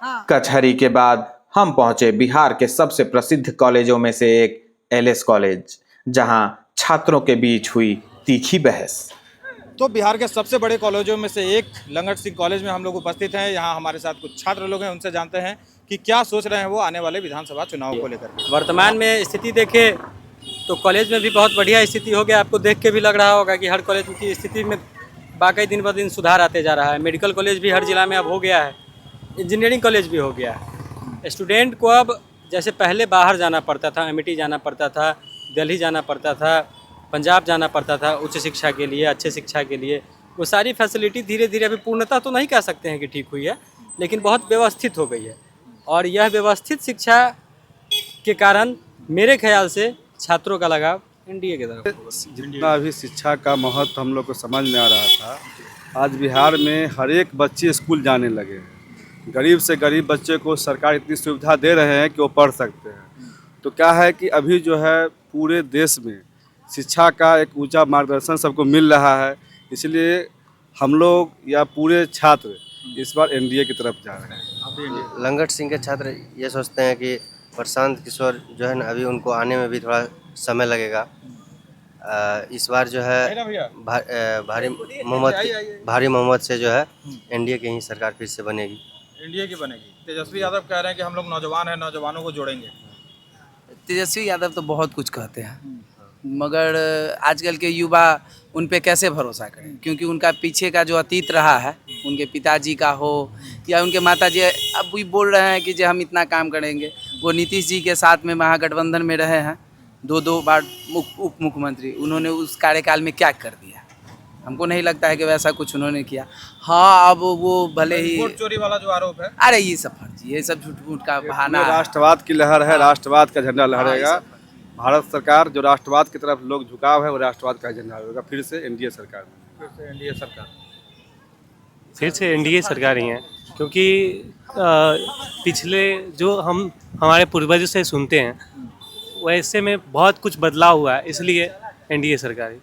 हाँ। कचहरी के बाद हम पहुंचे बिहार के सबसे प्रसिद्ध कॉलेजों में से एक एलएस कॉलेज, जहां छात्रों के बीच हुई तीखी बहस। तो बिहार के सबसे बड़े कॉलेजों में से एक लंगट सिंह कॉलेज में हम लोग उपस्थित हैं। यहाँ हमारे साथ कुछ छात्र लोग हैं, उनसे जानते हैं कि क्या सोच रहे हैं वो आने वाले विधानसभा चुनाव को लेकर। वर्तमान में स्थिति देखें तो कॉलेज में भी बहुत बढ़िया स्थिति हो गया। आपको देख के भी लग रहा होगा कि हर कॉलेज की स्थिति में वाकई दिन ब दिन सुधार आते जा रहा है। मेडिकल कॉलेज भी हर जिला में अब हो गया है, इंजीनियरिंग कॉलेज भी हो गया है। स्टूडेंट को अब जैसे पहले बाहर जाना पड़ता था, अमेठी जाना पड़ता था, दिल्ली जाना पड़ता था, पंजाब जाना पड़ता था उच्च शिक्षा के लिए, अच्छे शिक्षा के लिए, वो सारी फैसिलिटी धीरे धीरे अभी पूर्णतः तो नहीं कह सकते हैं कि ठीक हुई है, लेकिन बहुत व्यवस्थित हो गई है। और यह व्यवस्थित शिक्षा के कारण मेरे ख्याल से छात्रों का लगाव एनडीए की तरफ। जितना अभी शिक्षा का महत्व हम लोग को समझ में आ रहा था, आज बिहार में हर एक बच्चे स्कूल जाने लगे हैं। गरीब से गरीब बच्चे को सरकार इतनी सुविधा दे रहे हैं कि वो पढ़ सकते हैं। तो क्या है कि अभी जो है पूरे देश में शिक्षा का एक ऊंचा मार्गदर्शन सबको मिल रहा है, इसलिए हम लोग या पूरे छात्र इस बार एनडीए की तरफ जा रहे हैं। लंगट सिंह के छात्र ये सोचते हैं कि प्रशांत किशोर जो है ना, अभी उनको आने में भी थोड़ा समय लगेगा। इस बार जो है भारी मोहम्मद से जो है एनडीए की ही सरकार फिर से बनेगी। एनडीए की बनेगी। तेजस्वी यादव कह रहे हैं कि हम लोग नौजवान हैं, नौजवानों को जोड़ेंगे। तेजस्वी यादव तो बहुत कुछ कहते हैं, मगर आजकल के युवा उन पे कैसे भरोसा करें, क्योंकि उनका पीछे का जो अतीत रहा है, उनके पिताजी का हो या उनके माताजी अब भी बोल रहे हैं कि जो हम इतना काम करेंगे। वो नीतीश जी के साथ में महागठबंधन में रहे हैं, दो बार उप मुख्यमंत्री, उन्होंने उस कार्यकाल में क्या कर दिया? हमको नहीं लगता है कि वैसा कुछ उन्होंने किया। हाँ, अब वो भले ही वोट चोरी वाला जो आरोप है, अरे ये सब फर्जी, ये सब झूठ का बहाना है। राष्ट्रवाद की लहर है, राष्ट्रवाद का झंडा लहरेगा। भारत सरकार जो राष्ट्रवाद की तरफ लोग झुकाव है, वो राष्ट्रवाद का झंडा होगा। फिर से एनडीए सरकार में फिर से एनडीए सरकार ही है, क्योंकि पिछले जो हम हमारे पूर्वजों से सुनते हैं वैसे में बहुत कुछ बदलाव हुआ है, इसलिए एनडीए सरकार ही।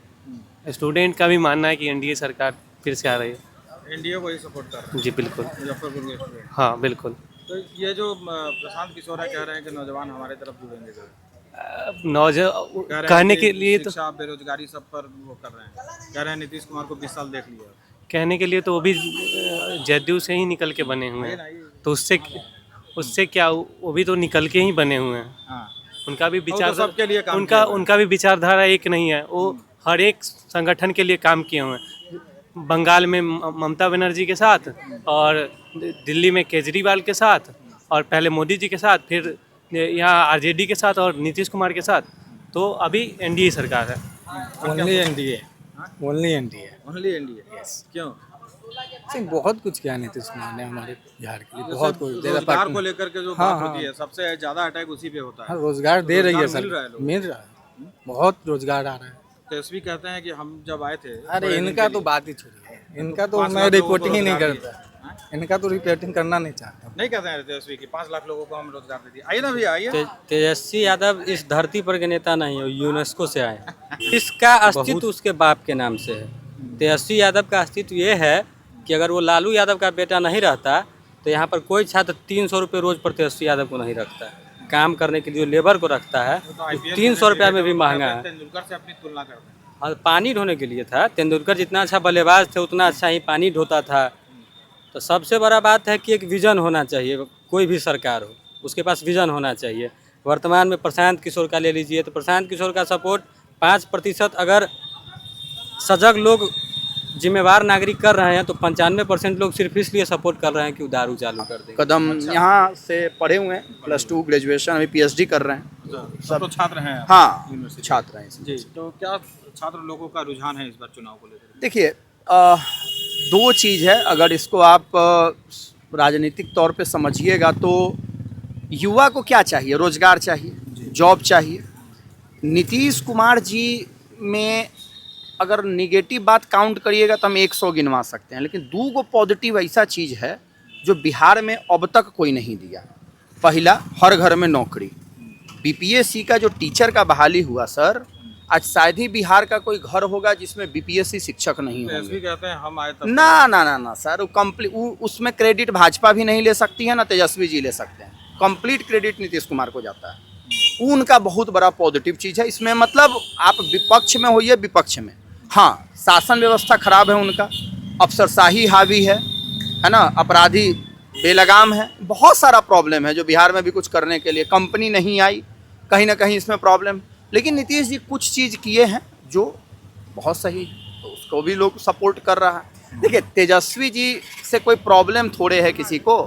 स्टूडेंट का भी मानना है कि एनडीए सरकार फिर से आ रही है। एनडीए को ही सपोर्ट कर रहे हैं। जी बिल्कुल, मुजफ्फरपुर के स्टूडेंट। हाँ बिल्कुल। तो ये जो प्रशांत किशोर है, कह रहे हैं कि नौजवान हमारे तरफ जुड़ेंगे। कहने के लिए तो शिक्षा, बेरोजगारी सब पर वो कर रहे हैं। कह रहे हैं नीतीश कुमार को 20 साल देख लिया। कहने के लिए तो वो भी जदयू से ही निकल के बने हुए हैं, तो उससे क्या, वो भी तो निकल के ही बने हुए हैं। उनका भी विचार उनका भी विचारधारा एक नहीं है। वो हर एक संगठन के लिए काम किए हुए हैं। बंगाल में ममता बनर्जी के साथ, और दिल्ली में केजरीवाल के साथ, और पहले मोदी जी के साथ, फिर यहाँ आरजेडी के साथ और नीतीश कुमार के साथ। तो अभी एनडीए सरकार है। Only NDA, only NDA, only NDA. क्यों? बहुत कुछ किया नीतीश कुमार ने हमारे बिहार के लिए, बहुत कुछ। रोजगार को लेकर के जो बात होती है, सबसे ज्यादा अटैक उसी पे होता है। रोजगार दे रही है सर, मिल रहा है, बहुत रोजगार आ रहा है। तेजस्वी कहते हैं कि हम जब आए थे, अरे इनका तो बात ही छोड़िए, इनका तो मैं रिपोर्टिंग ही नहीं करता, इनका तो रिपोर्टिंग करना नहीं चाहता। नहीं कहते हैं तेजस्वी कि 5 लाख लोगों को हम रोजगार दे दिए। आइए ना भैया, आइए। तेजस्वी यादव इस धरती पर के नेता नहीं है, यूनेस्को से आए। इसका अस्तित्व उसके बाप के नाम से है। तेजस्वी यादव का अस्तित्व ये है कि अगर वो लालू यादव का बेटा नहीं रहता तो यहाँ पर कोई छात्र 300 रुपये रोज पर तेजस्वी यादव को नहीं रखता है। काम करने के लिए लेबर को रखता है, 300 रुपया में भी महंगा है। तेंदुलकर से अपनी तुलना करते हैं। और पानी ढोने के लिए था, तेंदुलकर जितना अच्छा बल्लेबाज थे उतना अच्छा ही पानी ढोता था। तो सबसे बड़ा बात है कि एक विज़न होना चाहिए, कोई भी सरकार हो उसके पास विज़न होना चाहिए। वर्तमान में प्रशांत किशोर का ले लीजिए, तो प्रशांत किशोर का सपोर्ट 5% अगर सजग लोग जिम्मेवार नागरिक कर रहे हैं, तो 95% लोग सिर्फ इसलिए सपोर्ट कर रहे हैं कि वो दारू चालू कर दें। कदम यहाँ से पढ़े हुए हैं, +2 ग्रेजुएशन, अभी PhD कर रहे हैं। सब तो छात्र हैं। हाँ, छात्र हैं जी। तो क्या छात्र लोगों का रुझान है इस बार चुनाव को लेकर? देखिए, 2 चीज़ है। अगर इसको आप राजनीतिक तौर पे समझिएगा तो युवा को क्या चाहिए? रोजगार चाहिए, जॉब चाहिए। नीतीश कुमार जी में अगर निगेटिव बात काउंट करिएगा तो हम 100 गिनवा सकते हैं, लेकिन 2 पॉजिटिव ऐसा चीज़ है जो बिहार में अब तक कोई नहीं दिया। पहला, हर घर में नौकरी। बीपीएससी का जो टीचर का बहाली हुआ सर, आज शायद ही बिहार का कोई घर होगा जिसमें बीपीएससी शिक्षक नहीं होंगे। कहते हैं हम आए तब। ना सर, वो कंप्लीट, उसमें क्रेडिट भाजपा भी नहीं ले सकती है, ना तेजस्वी जी ले सकते हैं। कंप्लीट क्रेडिट नीतीश कुमार को जाता है। वो उनका बहुत बड़ा पॉजिटिव चीज़ है। इसमें मतलब आप विपक्ष में होइए विपक्ष में, हाँ शासन व्यवस्था खराब है उनका, अफसरशाही हावी है ना, अपराधी बेलगाम है, बहुत सारा प्रॉब्लम है जो बिहार में भी कुछ करने के लिए कंपनी नहीं आई, कहीं ना कहीं इसमें प्रॉब्लम। लेकिन नीतीश जी कुछ चीज़ किए हैं जो बहुत सही है, तो उसको भी लोग सपोर्ट कर रहा है। देखिए तेजस्वी जी से कोई प्रॉब्लम थोड़े है किसी को,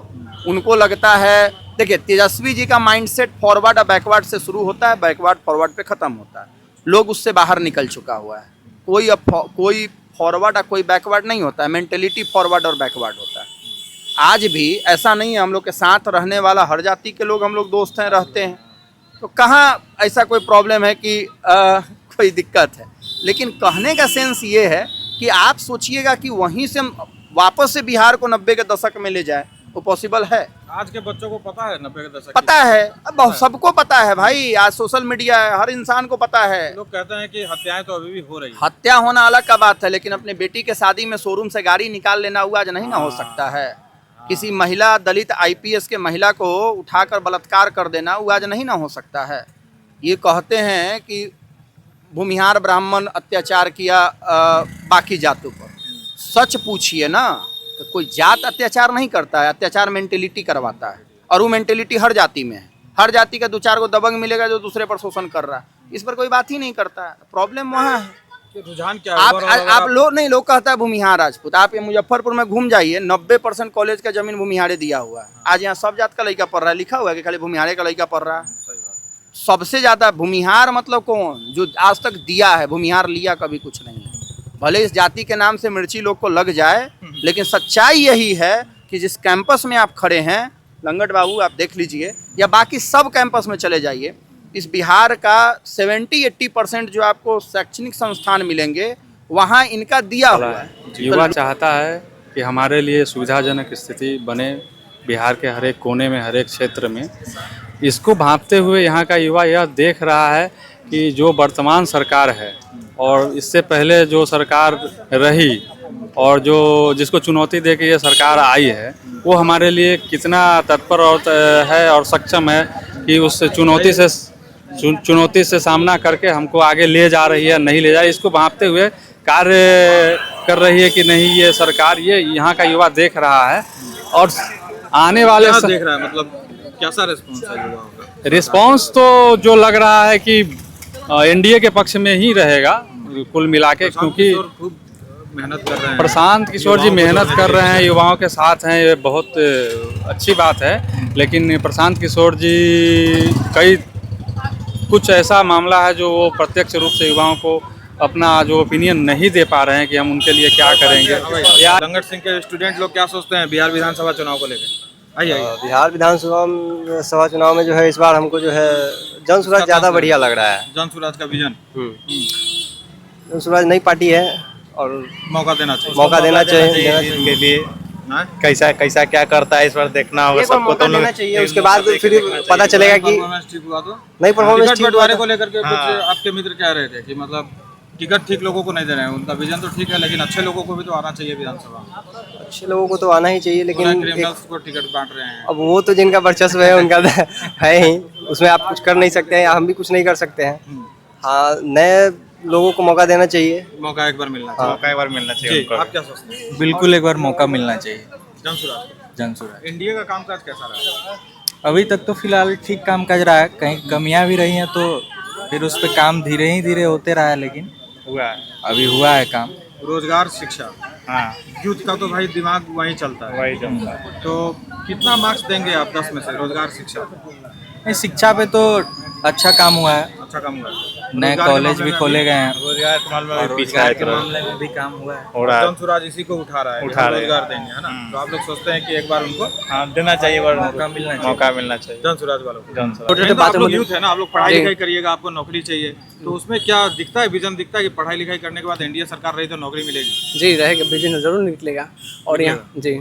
उनको लगता है, देखिए तेजस्वी जी का माइंडसेट फॉरवर्ड और बैकवर्ड से शुरू होता है, बैकवर्ड फॉरवर्ड पे ख़त्म होता है। लोग उससे बाहर निकल चुका हुआ है, कोई फॉरवर्ड और कोई बैकवर्ड नहीं होता है, मेंटेलिटी फॉरवर्ड और बैकवर्ड होता है। आज भी ऐसा नहीं है, हम लोग के साथ रहने वाला हर जाति के लोग हम लोग दोस्त हैं, रहते हैं, तो कहाँ ऐसा कोई प्रॉब्लम है कि कोई दिक्कत है। लेकिन कहने का सेंस ये है कि आप सोचिएगा कि वहीं से वापस से बिहार को 90 के दशक में ले जाए, वो पॉसिबल है? आज के बच्चों को पता है 90 के दशक? पता है, अब सबको पता है भाई, आज सोशल मीडिया है, हर इंसान को पता है। लोग कहते हैं कि हत्याएं तो अभी भी हो रही है। हत्या होना अलग का बात है, लेकिन अपने बेटी के शादी में शोरूम से गाड़ी निकाल लेना हुआ आज नहीं ना हो सकता है। किसी महिला दलित IPS के महिला को उठाकर बलात्कार कर देना वो आज नहीं ना हो सकता है। ये कहते हैं कि भूमिहार ब्राह्मण अत्याचार किया बाकी जातों पर, सच पूछिए ना तो कोई जात अत्याचार नहीं करता है, अत्याचार मेंटेलिटी करवाता है, और वो मेंटेलिटी हर जाति में है। हर जाति का 2-4 को दबंग मिलेगा जो दूसरे पर शोषण कर रहा है, इस पर कोई बात ही नहीं करता है। प्रॉब्लम वहाँ है। रुझान क्या आप लोग कहता है भूमिहार राजपूत, आप ये मुजफ्फरपुर में घूम जाइए, 90% कॉलेज का जमीन भूमिहारे दिया हुआ है। आज यहाँ सब जात का लड़का पढ़ रहा है, लिखा हुआ है कि खाली भूमिहारे का लड़का पढ़ रहा है। सबसे ज़्यादा भूमिहार मतलब कौन, जो आज तक दिया है, भूमिहार लिया कभी कुछ नहीं है। भले इस जाति के नाम से मिर्ची लोग को लग जाए, लेकिन सच्चाई यही है कि जिस कैंपस में आप खड़े हैं, लंगट बाबू आप देख लीजिए, या बाकी सब कैंपस में चले जाइए, इस बिहार का 70-80% जो आपको शैक्षणिक संस्थान मिलेंगे वहाँ इनका दिया हुआ है। युवा चाहता है कि हमारे लिए सुविधाजनक स्थिति बने बिहार के हर एक कोने में, हर एक क्षेत्र में। इसको भांपते हुए यहाँ का युवा यह देख रहा है कि जो वर्तमान सरकार है और इससे पहले जो सरकार रही और जो जिसको चुनौती दे के ये सरकार आई है, वो हमारे लिए कितना तत्पर है और सक्षम है कि उस चुनौती से सामना करके हमको आगे ले जा रही है, नहीं ले जा, इसको भांपते हुए कार्य कर रही है कि नहीं ये सरकार, ये यहाँ का युवा देख रहा है। और आने वाले देख रहा है, मतलब कैसा रिस्पॉन्स है युवाओं का? रिस्पॉन्स तो जो लग रहा है कि NDA के पक्ष में ही रहेगा कुल मिला के, क्योंकि मेहनत कर रहे हैं। प्रशांत किशोर जी मेहनत कर रहे हैं, युवाओं के साथ हैं, ये बहुत अच्छी बात है। लेकिन प्रशांत किशोर जी कई कुछ ऐसा मामला है जो वो प्रत्यक्ष रूप से युवाओं को अपना जो ओपिनियन नहीं दे पा रहे हैं कि हम उनके लिए क्या करेंगे। लंगट सिंह के स्टूडेंट लोग क्या सोचते हैं बिहार विधानसभा चुनाव को लेकर? आइए। बिहार विधानसभा चुनाव में जो है इस बार हमको जो है जन स्वराज ज़्यादा बढ़िया लग रहा है। जन स्वराज का विजन? जन स्वराज नई पार्टी है और मौका देना चाहिए के लिए। कैसा क्या करता है इस बार देखना होगा सबको, तो देना चाहिए, उसके बाद फिर पता चलेगा कि नहीं परफॉर्मेंस ठीक बंटवारे को लेकर के कुछ आपके मित्र कह रहे थे कि मतलब टिकट ठीक लोगों को नहीं दे रहे हैं। उनका विजन तो ठीक है, लेकिन अच्छे लोगों को भी तो आना चाहिए विधानसभा। अच्छे लोगों को तो आना ही चाहिए, लेकिन क्रिमिनल्स को टिकट बांट रहे हैं। अब वो तो जिनका वर्चस्व है उनका है ही, उसमें आप कुछ कर नहीं सकते हैं, हम भी कुछ नहीं कर सकते हैं। हाँ, नए लोगों को मौका देना चाहिए, मौका एक बार मिलना चाहिए। मौका एक बार मिलना चाहिए उनको। आप क्या सोचते हैं? बिल्कुल एक बार मौका मिलना चाहिए। जन स्वराज NDA का कामकाज कैसा रहा? अभी तक तो फिलहाल ठीक कामकाज रहा है, कहीं कमियां भी रही हैं तो फिर उस पर काम धीरे होते रहा है, लेकिन अभी हुआ है काम। रोजगार, शिक्षा, हाँ, यूथ का तो भाई दिमाग वही चलता है। तो कितना मार्क्स देंगे आप 10 में से रोजगार, शिक्षा? नहीं, शिक्षा पे तो अच्छा काम हुआ है, अच्छा काम हुआ है। नए कॉलेज भी खोले गए हैं, रोजगार के मामले में भी काम हुआ है। जन स्वराज इसी को उठा रहा है, रोजगार देंगे, है ना? तो आप लोग सोचते हैं कि एक बार उनको देना चाहिए, मौका मिलना चाहिए जन स्वराज वालों को। आप लोग यूथ है ना, आप लोग पढ़ाई लिखाई करिएगा, आपको नौकरी चाहिए, तो उसमें क्या दिखता है, विजन दिखता है कि पढ़ाई लिखाई करने के बाद NDA सरकार रही तो नौकरी मिलेगी? जी रहेगा, विजन जरूर निकलेगा। और यहाँ जी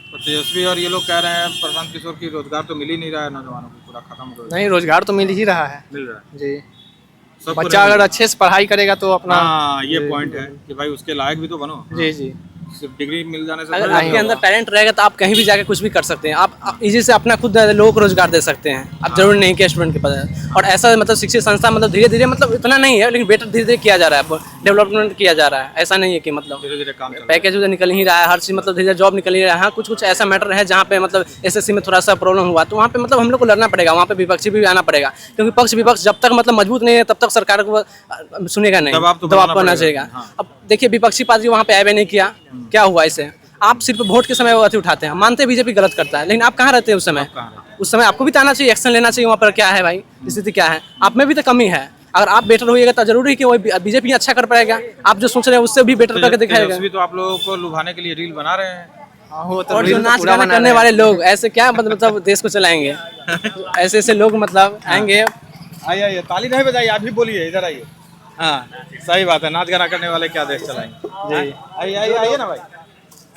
तो तेजस्वी और ये लोग कह रहे हैं प्रशांत किशोर की रोजगार तो मिल ही नहीं रहा है नौजवानों को, पूरा खत्म हो गया। नहीं, रोजगार तो मिल ही रहा है। मिल रहा है जी। बच्चा अगर अच्छे से पढ़ाई करेगा तो अपना, हाँ, ये पॉइंट है कि भाई उसके लायक भी तो बनो। जी। सिर्फ डिग्री मिल जाने से अगर थोड़ी आपके नहीं अंदर होगा। टैलेंट रहेगा तो आप कहीं भी जाके कुछ भी कर सकते हैं। आप इजी से अपना खुद लोगों को रोजगार दे सकते हैं। आप जरूरी नहीं कि स्टूडेंट के पास है। और ऐसा मतलब शिक्षित संस्था मतलब धीरे धीरे मतलब इतना नहीं है, लेकिन बेटर धीरे धीरे किया जा रहा है, डेवलपमेंट किया जा रहा है। ऐसा नहीं है कि मतलब धीरे धीरे काम चल रहा पैकेज निकल ही रहा है, हर चीज मतलब धीरे जॉब निकल ही रहा है। हाँ, कुछ कुछ ऐसा मैटर है जहाँ पे मतलब एसएससी में थोड़ा सा प्रॉब्लम हुआ, तो वहाँ पे मतलब हम लोग को लड़ना पड़ेगा, वहाँ पे विपक्षी भी आना पड़ेगा, क्योंकि पक्ष विपक्ष जब तक मतलब मजबूत नहीं है तब तक सरकार को सुनेगा नहीं, दबाव तो दबाव बनाना बनना पड़ेगा। चाहिए। अब देखिए विपक्षी पार्टी वहाँ पे आए नहीं किया, क्या हुआ इससे? आप सिर्फ वोट के समय अति उठाते हैं, मानते हैं बीजेपी गलत करता है, लेकिन आप कहाँ रहते हैं उस समय? उस समय आपको भी तो आना चाहिए, एक्शन लेना चाहिए वहाँ पर क्या है भाई, स्थिति क्या है, आप में भी तो कमी है। अगर आप बेटर होइएगा तो जरूरी है कि वो बीजेपी अच्छा कर पाएगा। आप जो सोच रहे हैं उससे भी बेटर करके दिखाएगा। तेजस्वी तो आप लोगों को लुभाने के लिए रील बना रहे हैं। और जो नाच गाना करने वाले लोग ऐसे क्या मतलब देश को चलाएंगे? ऐसे ऐसे लोग मतलब आएंगे। आइए ताली नहीं बजाइए, आप भी बोलिए, इधर आइए। हाँ सही बात है, नाच गाना करने वाले क्या देश चलाएंगे। आइए आइए आइए ना भाई,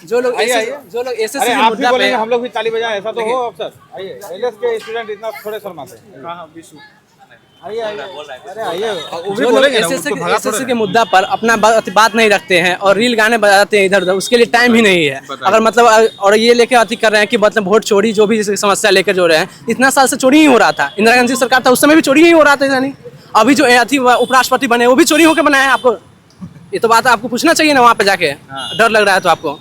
जो लोग आइए आइए। जो लोग एसएससी अरे के आप भी मुद्दा बोलेंगे, पे हम लोग भी ताली बजाएं, ऐसा तो हो अफसर। आइए, एलएस के स्टूडेंट इतना थोड़े शर्माते हैं। हाँ विशु, आइए आइए, अरे आइए, वो भी जो लोग बोलेंगे ना, उनको भगा एसएससी थोड़े के मुद्दा पर अपना बात नहीं रखते हैं और रील गाने बजाते हैं इधर उधर, उसके लिए टाइम ही नहीं है। अगर मतलब और ये लेके अति कर रहे हैं कि मतलब वोट चोरी जो भी समस्या लेकर जो रहे हैं, इतना साल से चोरी ही हो रहा था। इंदिरा गांधी सरकार था उस समय भी चोरी ही हो रहा था, यानी अभी जो अति उपराष्ट्रपति बने वो भी चोरी होकर बनाए हैं। आपको ये तो बात आपको पूछना चाहिए ना वहाँ पे जाके, डर लग रहा है तो आपको।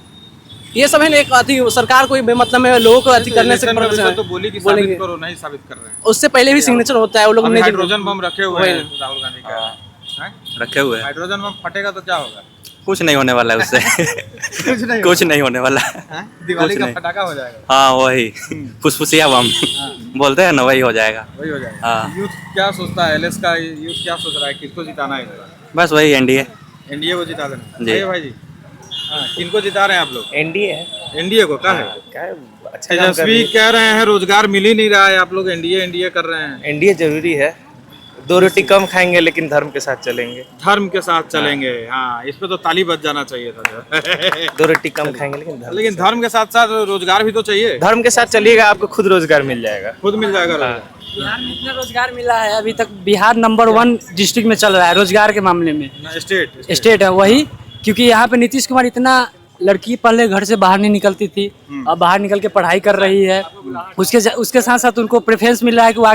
ये सब है ना एक अति सरकार को मतलब में लोगों को अति करने से तो बोली कि साबित करो, नहीं साबित कर रहे हैं। उससे पहले भी सिग्नेचर होता है, वो लोग हाइड्रोजन बम रखे हुए हैं राहुल गांधी का, रखे हुए हैं। हाइड्रोजन बम फटेगा तो क्या होगा? कुछ नहीं होने वाला है उससे। कुछ नहीं होने वाला। दिवाली कुछ का नहीं। पटाखा हो जाएगा। हाँ वही फुसफुसिया बम बोलते हैं ना, वही हो जाएगा। वही हो जाएगा। हाँ यूथ क्या सोचता है, एलएस का यूथ क्या सोच रहा है, किसको जिताना है? बस वही एनडीए। एनडीए को जिता देना। जी। आइए भाई जी, हाँ, किनको जिता रहे हैं आप लोग? एनडीए है। एनडीए को क्या है? अच्छा काम कर तेजस्वी रही है। कह रहे हैं रोजगार मिल ही नहीं रहा है, आप लोग एनडीए एनडीए कर रहे हैं। एनडीए जरूरी है, 2 रोटी कम खाएंगे लेकिन धर्म के साथ चलेंगे। धर्म के साथ चलेंगे, हाँ इस पे तो ताली बज जाना चाहिए था। 2 रोटी कम खाएंगे लेकिन धर्म के साथ साथ रोजगार भी तो चाहिए। धर्म के साथ चलिएगा, आपको खुद रोजगार मिल जाएगा। खुद मिल जाएगा रोजगार। बिहार में इतना रोजगार मिला है, अभी तक बिहार नंबर 1 डिस्ट्रिक्ट में चल रहा है रोजगार के मामले में। स्टेट है वही, क्योंकि यहाँ पे नीतीश कुमार इतना लड़की पहले घर से बाहर नहीं निकलती थी, अब बाहर निकल के पढ़ाई कर रही है। उसके साथ साथ उनको प्रेफरेंस मिल रहा है कि वो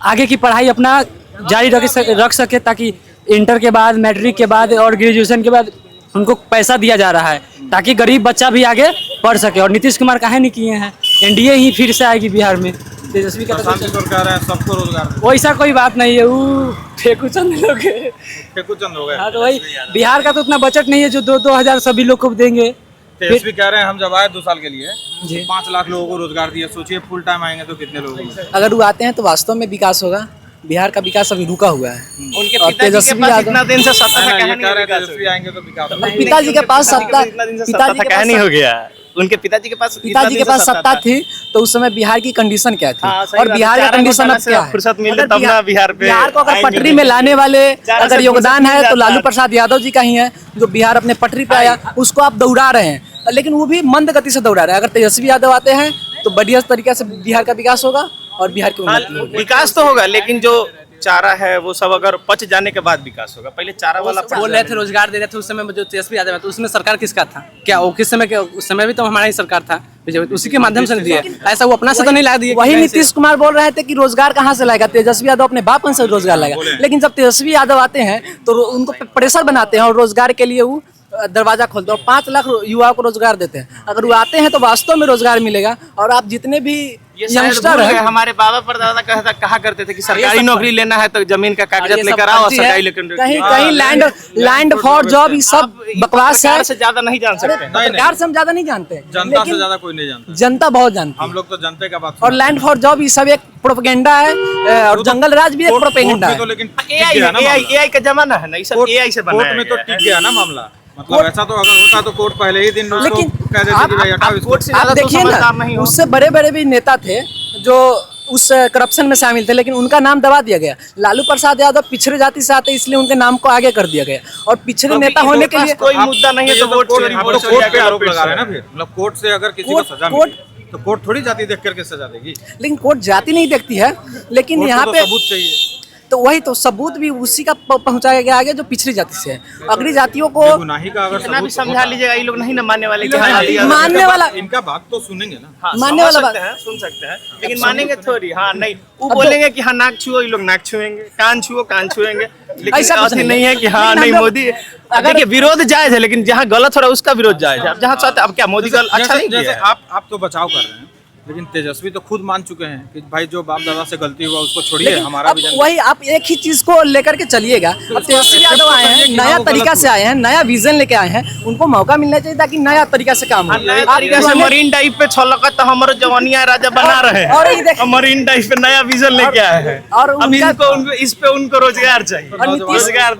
आगे की पढ़ाई अपना जारी रख सके, ताकि इंटर के बाद, मैट्रिक के बाद और ग्रेजुएशन के बाद उनको पैसा दिया जा रहा है, ताकि गरीब बच्चा भी आगे पढ़ सके। और नीतीश कुमार काहे नहीं किए हैं? एनडीए ही फिर से आएगी बिहार में। तेजस्वी का कह रहे हैं सबको रोजगार, वैसा कोई बात नहीं है, वो फेकुचंद लोग फेकुचंद हो गए। हाँ तो वही, बिहार का तो उतना बजट नहीं है जो 2-2 सभी लोग को देंगे। तेजस्वी कह रहे हैं हम जब आए 2 साल के लिए 5 लाख लोगों को रोजगार दिया, सोचिए फुल टाइम आएंगे तो कितने लोग होंगे? अगर वो आते हैं तो वास्तव में विकास होगा। बिहार का विकास अभी रुका हुआ है। उनके पिताजी के पास इतना दिन से सत्ता था, कहानी हो गया? तेजस्वी आएंगे तो विकास होगा। पिताजी के पास सत्ता, कहानी हो गया। उनके पिताजी के पास सत्ता थी तो उस समय बिहार की कंडीशन क्या थी? और बिहार का कंडीशन अब क्या है? फुर्सत मिले तब ना बिहार पे बिहार को अगर पटरी में लाने वाले अगर योगदान है तो लालू प्रसाद यादव जी का ही है, जो बिहार अपने पटरी पे आया, उसको आप दौड़ा रहे हैं, लेकिन वो भी मंद गति से दौड़ा रहे हैं। अगर तेजस्वी यादव आते हैं तो बढ़िया तरीके से बिहार का विकास होगा और बिहार की उन्नति होगी। विकास तो होगा, लेकिन जो चारा है वो सब अगर पच जाने के बाद विकास होगा। पहले चारा वाला बोल रहे थे रोजगार दे रहे थे उस समय जो तेजस्वी यादव है, तो उसमें सरकार किसका था? क्या वो किस समय? उस समय भी तो हमारा ही सरकार था, उसी के माध्यम से दिए। ऐसा वो अपना से तो नहीं ला दिए। वही नीतीश कुमार बोल रहे थे कि रोजगार कहाँ से लाएगा? तेजस्वी यादव अपने बाप से रोजगार लाएगा, लेकिन जब तेजस्वी यादव आते हैं तो उनको प्रेशर बनाते हैं और रोजगार के लिए वो दरवाजा खोलते हैं और 5 लाख युवाओं को रोजगार देते हैं। अगर वो आते हैं तो वास्तव में रोजगार मिलेगा। और आप जितने भी यंगस्टर हैं, हमारे बाबा परदादा कहा करते थे कि सरकारी नौकरी लेना है तो जमीन का कागजात लेकर आओ, सरकारी कहीं लैंड फॉर जॉब, ये सब बकवास है। से ज्यादा नहीं जान सकते, सरकार से हम ज्यादा नहीं जानते, जनता से ज्यादा कोई नहीं जानता। जनता बहुत जानती है। हम लोग तो जनता का बात। और लैंड फॉर जॉब ये सब एक प्रोपेगेंडा है, और जंगल राज भी एक प्रोपेगेंडा है। लेकिन एआई का जमाना है ना, ये सब एआई से बनाया कोर्ट में तो टिक गया ना मामला। मतलब ऐसा तो अगर होता तो कोर्ट पहले ही दिन उसको कह देते कि भाई हटाओ इसको। आप देखिए ना, उससे बड़े बड़े भी नेता थे जो उस करप्शन में शामिल थे, लेकिन उनका नाम दबा दिया गया। लालू प्रसाद यादव पिछड़े जाति से आते, इसलिए उनके नाम को आगे कर दिया गया। और पिछड़े नेता होने के लिए कोई मुद्दा नहीं है तो वोट कोर्ट पे आरोप लगा रहे हैं ना। फिर मतलब कोर्ट से अगर किसी को सजा मिले तो कोर्ट थोड़ी जाति देख करके सजा देगी। लेकिन कोर्ट जाति नहीं देखती है, लेकिन यहाँ पे सबूत चाहिए। तो वही तो सबूत भी उसी का पहुंचाया गया आगे जो पिछड़ी जाति से है। अगली जातियों को गुनाही का अगर इतना भी समझा लीजिएगा, ये लोग नहीं ना मानने वाले। मानने वाला, इनका बात तो सुनेंगे ना। हाँ, मानने वाला बात सुन सकते हैं, लेकिन मानेंगे थोड़ी। हाँ नहीं, वो बोलेंगे कि हाँ नाक छुओ, ये लोग नाक छुएंगे, कान छुओ कान छुएंगे, लेकिन ऐसा नहीं है कि हाँ नहीं मोदी। देखिए विरोध जायज है, लेकिन जहाँ गलत हो रहा है उसका विरोध जायज है। अब जहाँ चाहते अब क्या मोदी का अच्छा नहीं किया है। आप तो बचाव कर रहे हैं, लेकिन तेजस्वी तो खुद मान चुके हैं कि भाई जो बाप दादा से गलती हुआ उसको छोड़िए, हमारा भी वही आप एक ही चीज को लेकर के चलिएगा। अब तेजस्वी यादव आए हैं, नया तरीका से आए हैं, नया विजन लेके आए हैं, उनको मौका मिलना चाहिए ताकि नया तरीका से काम हो। मरीन ड्राइव पे छलकत तो हमारे जवानिया राजा बना रहे हैं, मरीन ड्राइव पे नया विजन लेके आए हैं, और इस पे उनको रोजगार चाहिए।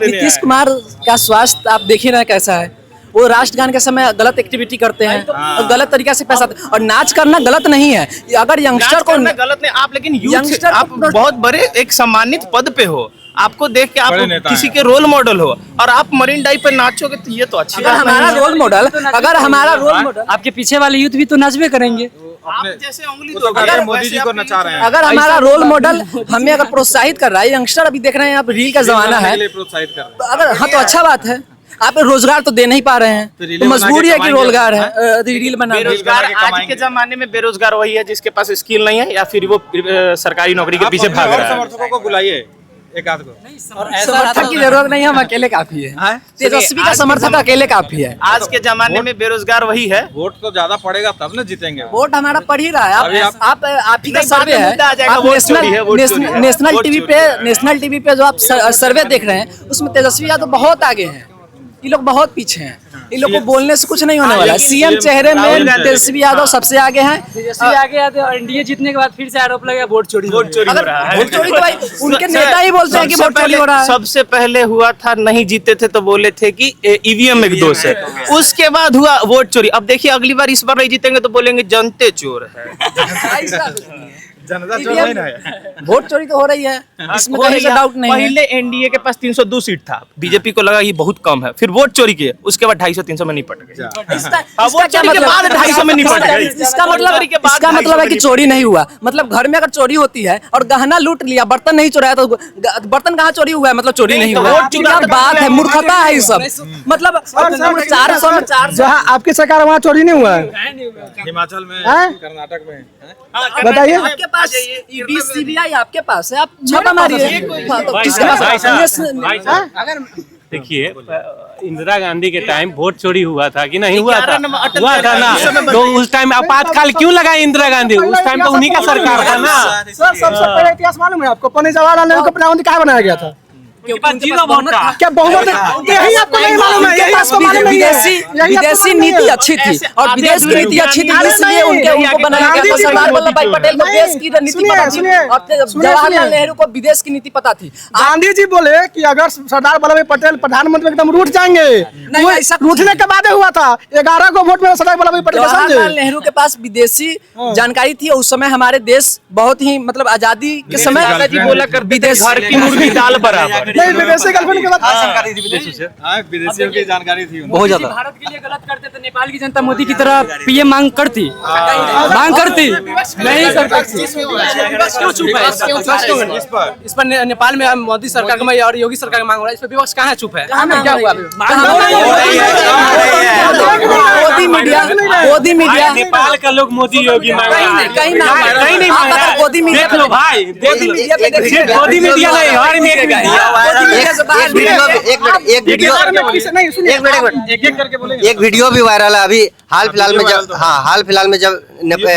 नीतीश कुमार का स्वास्थ्य आप देखिए ना कैसा है। वो राष्ट्रगान के समय गलत एक्टिविटी करते हैं और गलत तरीके से पैसा, और नाच करना गलत नहीं है। अगर यंगस्टर को गलत नहीं, आप लेकिन यंगस्टर आप बहुत बड़े एक सम्मानित पद पे हो, आपको देख के आप किसी के रोल मॉडल हो, और आप मरीन ड्राइव पे नाचोगे तो ये तो अच्छी बात हमारा रोल मॉडल, अगर हमारा रोल मॉडल आपके पीछे वाले यूथ भी तो नाचबे करेंगे। जैसे अगर मोदी जी को नचा रहे हैं, अगर हमारा रोल मॉडल हमें अगर प्रोत्साहित कर रहा है, यंगस्टर अभी देख रहे हैं आप रील का जमाना है, अगर हाँ तो अच्छा बात है। आप रोजगार तो दे नहीं पा रहे हैं, तो मजबूरी है कि रोजगार है, रील बना। बेरोजगार आज के जमाने में बेरोजगार वही है जिसके पास स्किल नहीं है या फिर वो सरकारी नौकरी के पीछे भाग रहा है। समर्थकों को बुलाइए एक आध को, और समर्थक की जरूरत नहीं है, हम अकेले काफी है। तेजस्वी का समर्थक अकेले काफी है। आज के जमाने में बेरोजगार वही है। वोट तो ज्यादा पड़ेगा तब न जीतेंगे। वोट हमारा पड़ ही रहा है। आप ही का सर्वे है, नेशनल टीवी पे जो आप सर्वे देख रहे हैं उसमें तेजस्वी यादव बहुत आगे हैं, ये लोग बहुत पीछे हैं। इन लोग को बोलने से कुछ नहीं होने वाला है। सीएम चेहरे में तेजस्वी यादव सबसे आगे हैं। तेजस्वी आगे आते और एनडीए जीतने के बाद फिर से आरोप लगेगा वोट चोरी हो रहा है। वोट चोरी तो भाई उनके नेता ही बोलते हैं कि वोट चोरी हो रहा है। सबसे पहले हुआ था, नहीं जीते थे तो बोले थे कि ईवीएम में दोष है, उसके बाद हुआ वोट चोरी। अब देखिए अगली बार इस बार नहीं जीतेंगे तो बोलेंगे जनते चोर है। जनता चोर नहीं है, वोट चोरी तो हो रही है, इसमें कहीं से डाउट नहीं है। पहले एनडीए के पास 302 सीट था, बीजेपी को लगा ये बहुत कम है, फिर वोट चोरी किए, उसके बाद 250-300 में निपट गए। वोट चोरी के बाद 250 में निपट गए। इसका मतलब है कि चोरी नहीं हुआ। मतलब घर में अगर चोरी होती है और गहना लूट लिया, बर्तन नहीं चुराया तो बर्तन कहाँ चोरी हुआ है, मतलब चोरी नहीं हुआ। क्या बात है, मूर्खता है ये सब। मतलब 400 में 400 जहाँ आपकी सरकार वहाँ चोरी नहीं हुआ है, हिमाचल में, कर्नाटक में। बताइए, आपके पास ईडी सीबीआई आपके पास है, आप छापा मारिए। किसके पास? देखिए इंदिरा गांधी के टाइम वोट चोरी हुआ था कि नहीं हुआ था? हुआ था ना। तो उस टाइम आपातकाल क्यों लगाए इंदिरा गांधी? उस टाइम तो उन्हीं का सरकार था ना। सर सबसे पहले इतिहास मालूम है आपको? पंडित जवाहरलाल नेहरू को प्रधानमंत्री कहाँ बनाया गया था? क्या बहुमत क्या बहुमत यही आपको नहीं मालूम है? यही आपको मालूम नहीं है? विदेशी नीति अच्छी थी और विदेश की नीति अच्छी थी, इसलिए उनको बनाया गया था। सरदार वल्लभ भाई पटेल को देश की नीति पता थी और जवाहरलाल नेहरू को विदेश की नीति पता थी। गांधी जी बोले कि अगर सरदार वल्लभ भाई पटेल प्रधानमंत्री एकदम रूठ जाएंगे, रूठने के बाद हुआ था 11 को वोट में सरदार वल्लभ भाई पटेल। जवाहरलाल नेहरू के पास विदेशी जानकारी थी, उस समय हमारे देश बहुत ही मतलब आजादी के समय विदेश घर की मुर्गी दाल बराबर। नहीं, विदेशी गर्लफ्रेंड के बाद जानकारी थी विदेशों से। विदेशियों की जानकारी थी बहुत ज्यादा। भारत के लिए गलत करते तो नेपाल की जनता मोदी की तरह पीएम मांग करती नहीं करती। क्यों चुप है? इस पर नेपाल में मोदी सरकार का और योगी सरकार का मांग हो रहा है, इस पर विपक्ष कहाँ चुप है? क्या हुआ? मोदी मीडिया नेपाल का लोग मोदी योगी मांग रहा है, कहीं नहीं मांग रहा। मोदी मीडिया देख लो भाई, मोदी मीडिया नहीं, हर एक वीडियो भी वायरल है अभी हाल फिलहाल में जब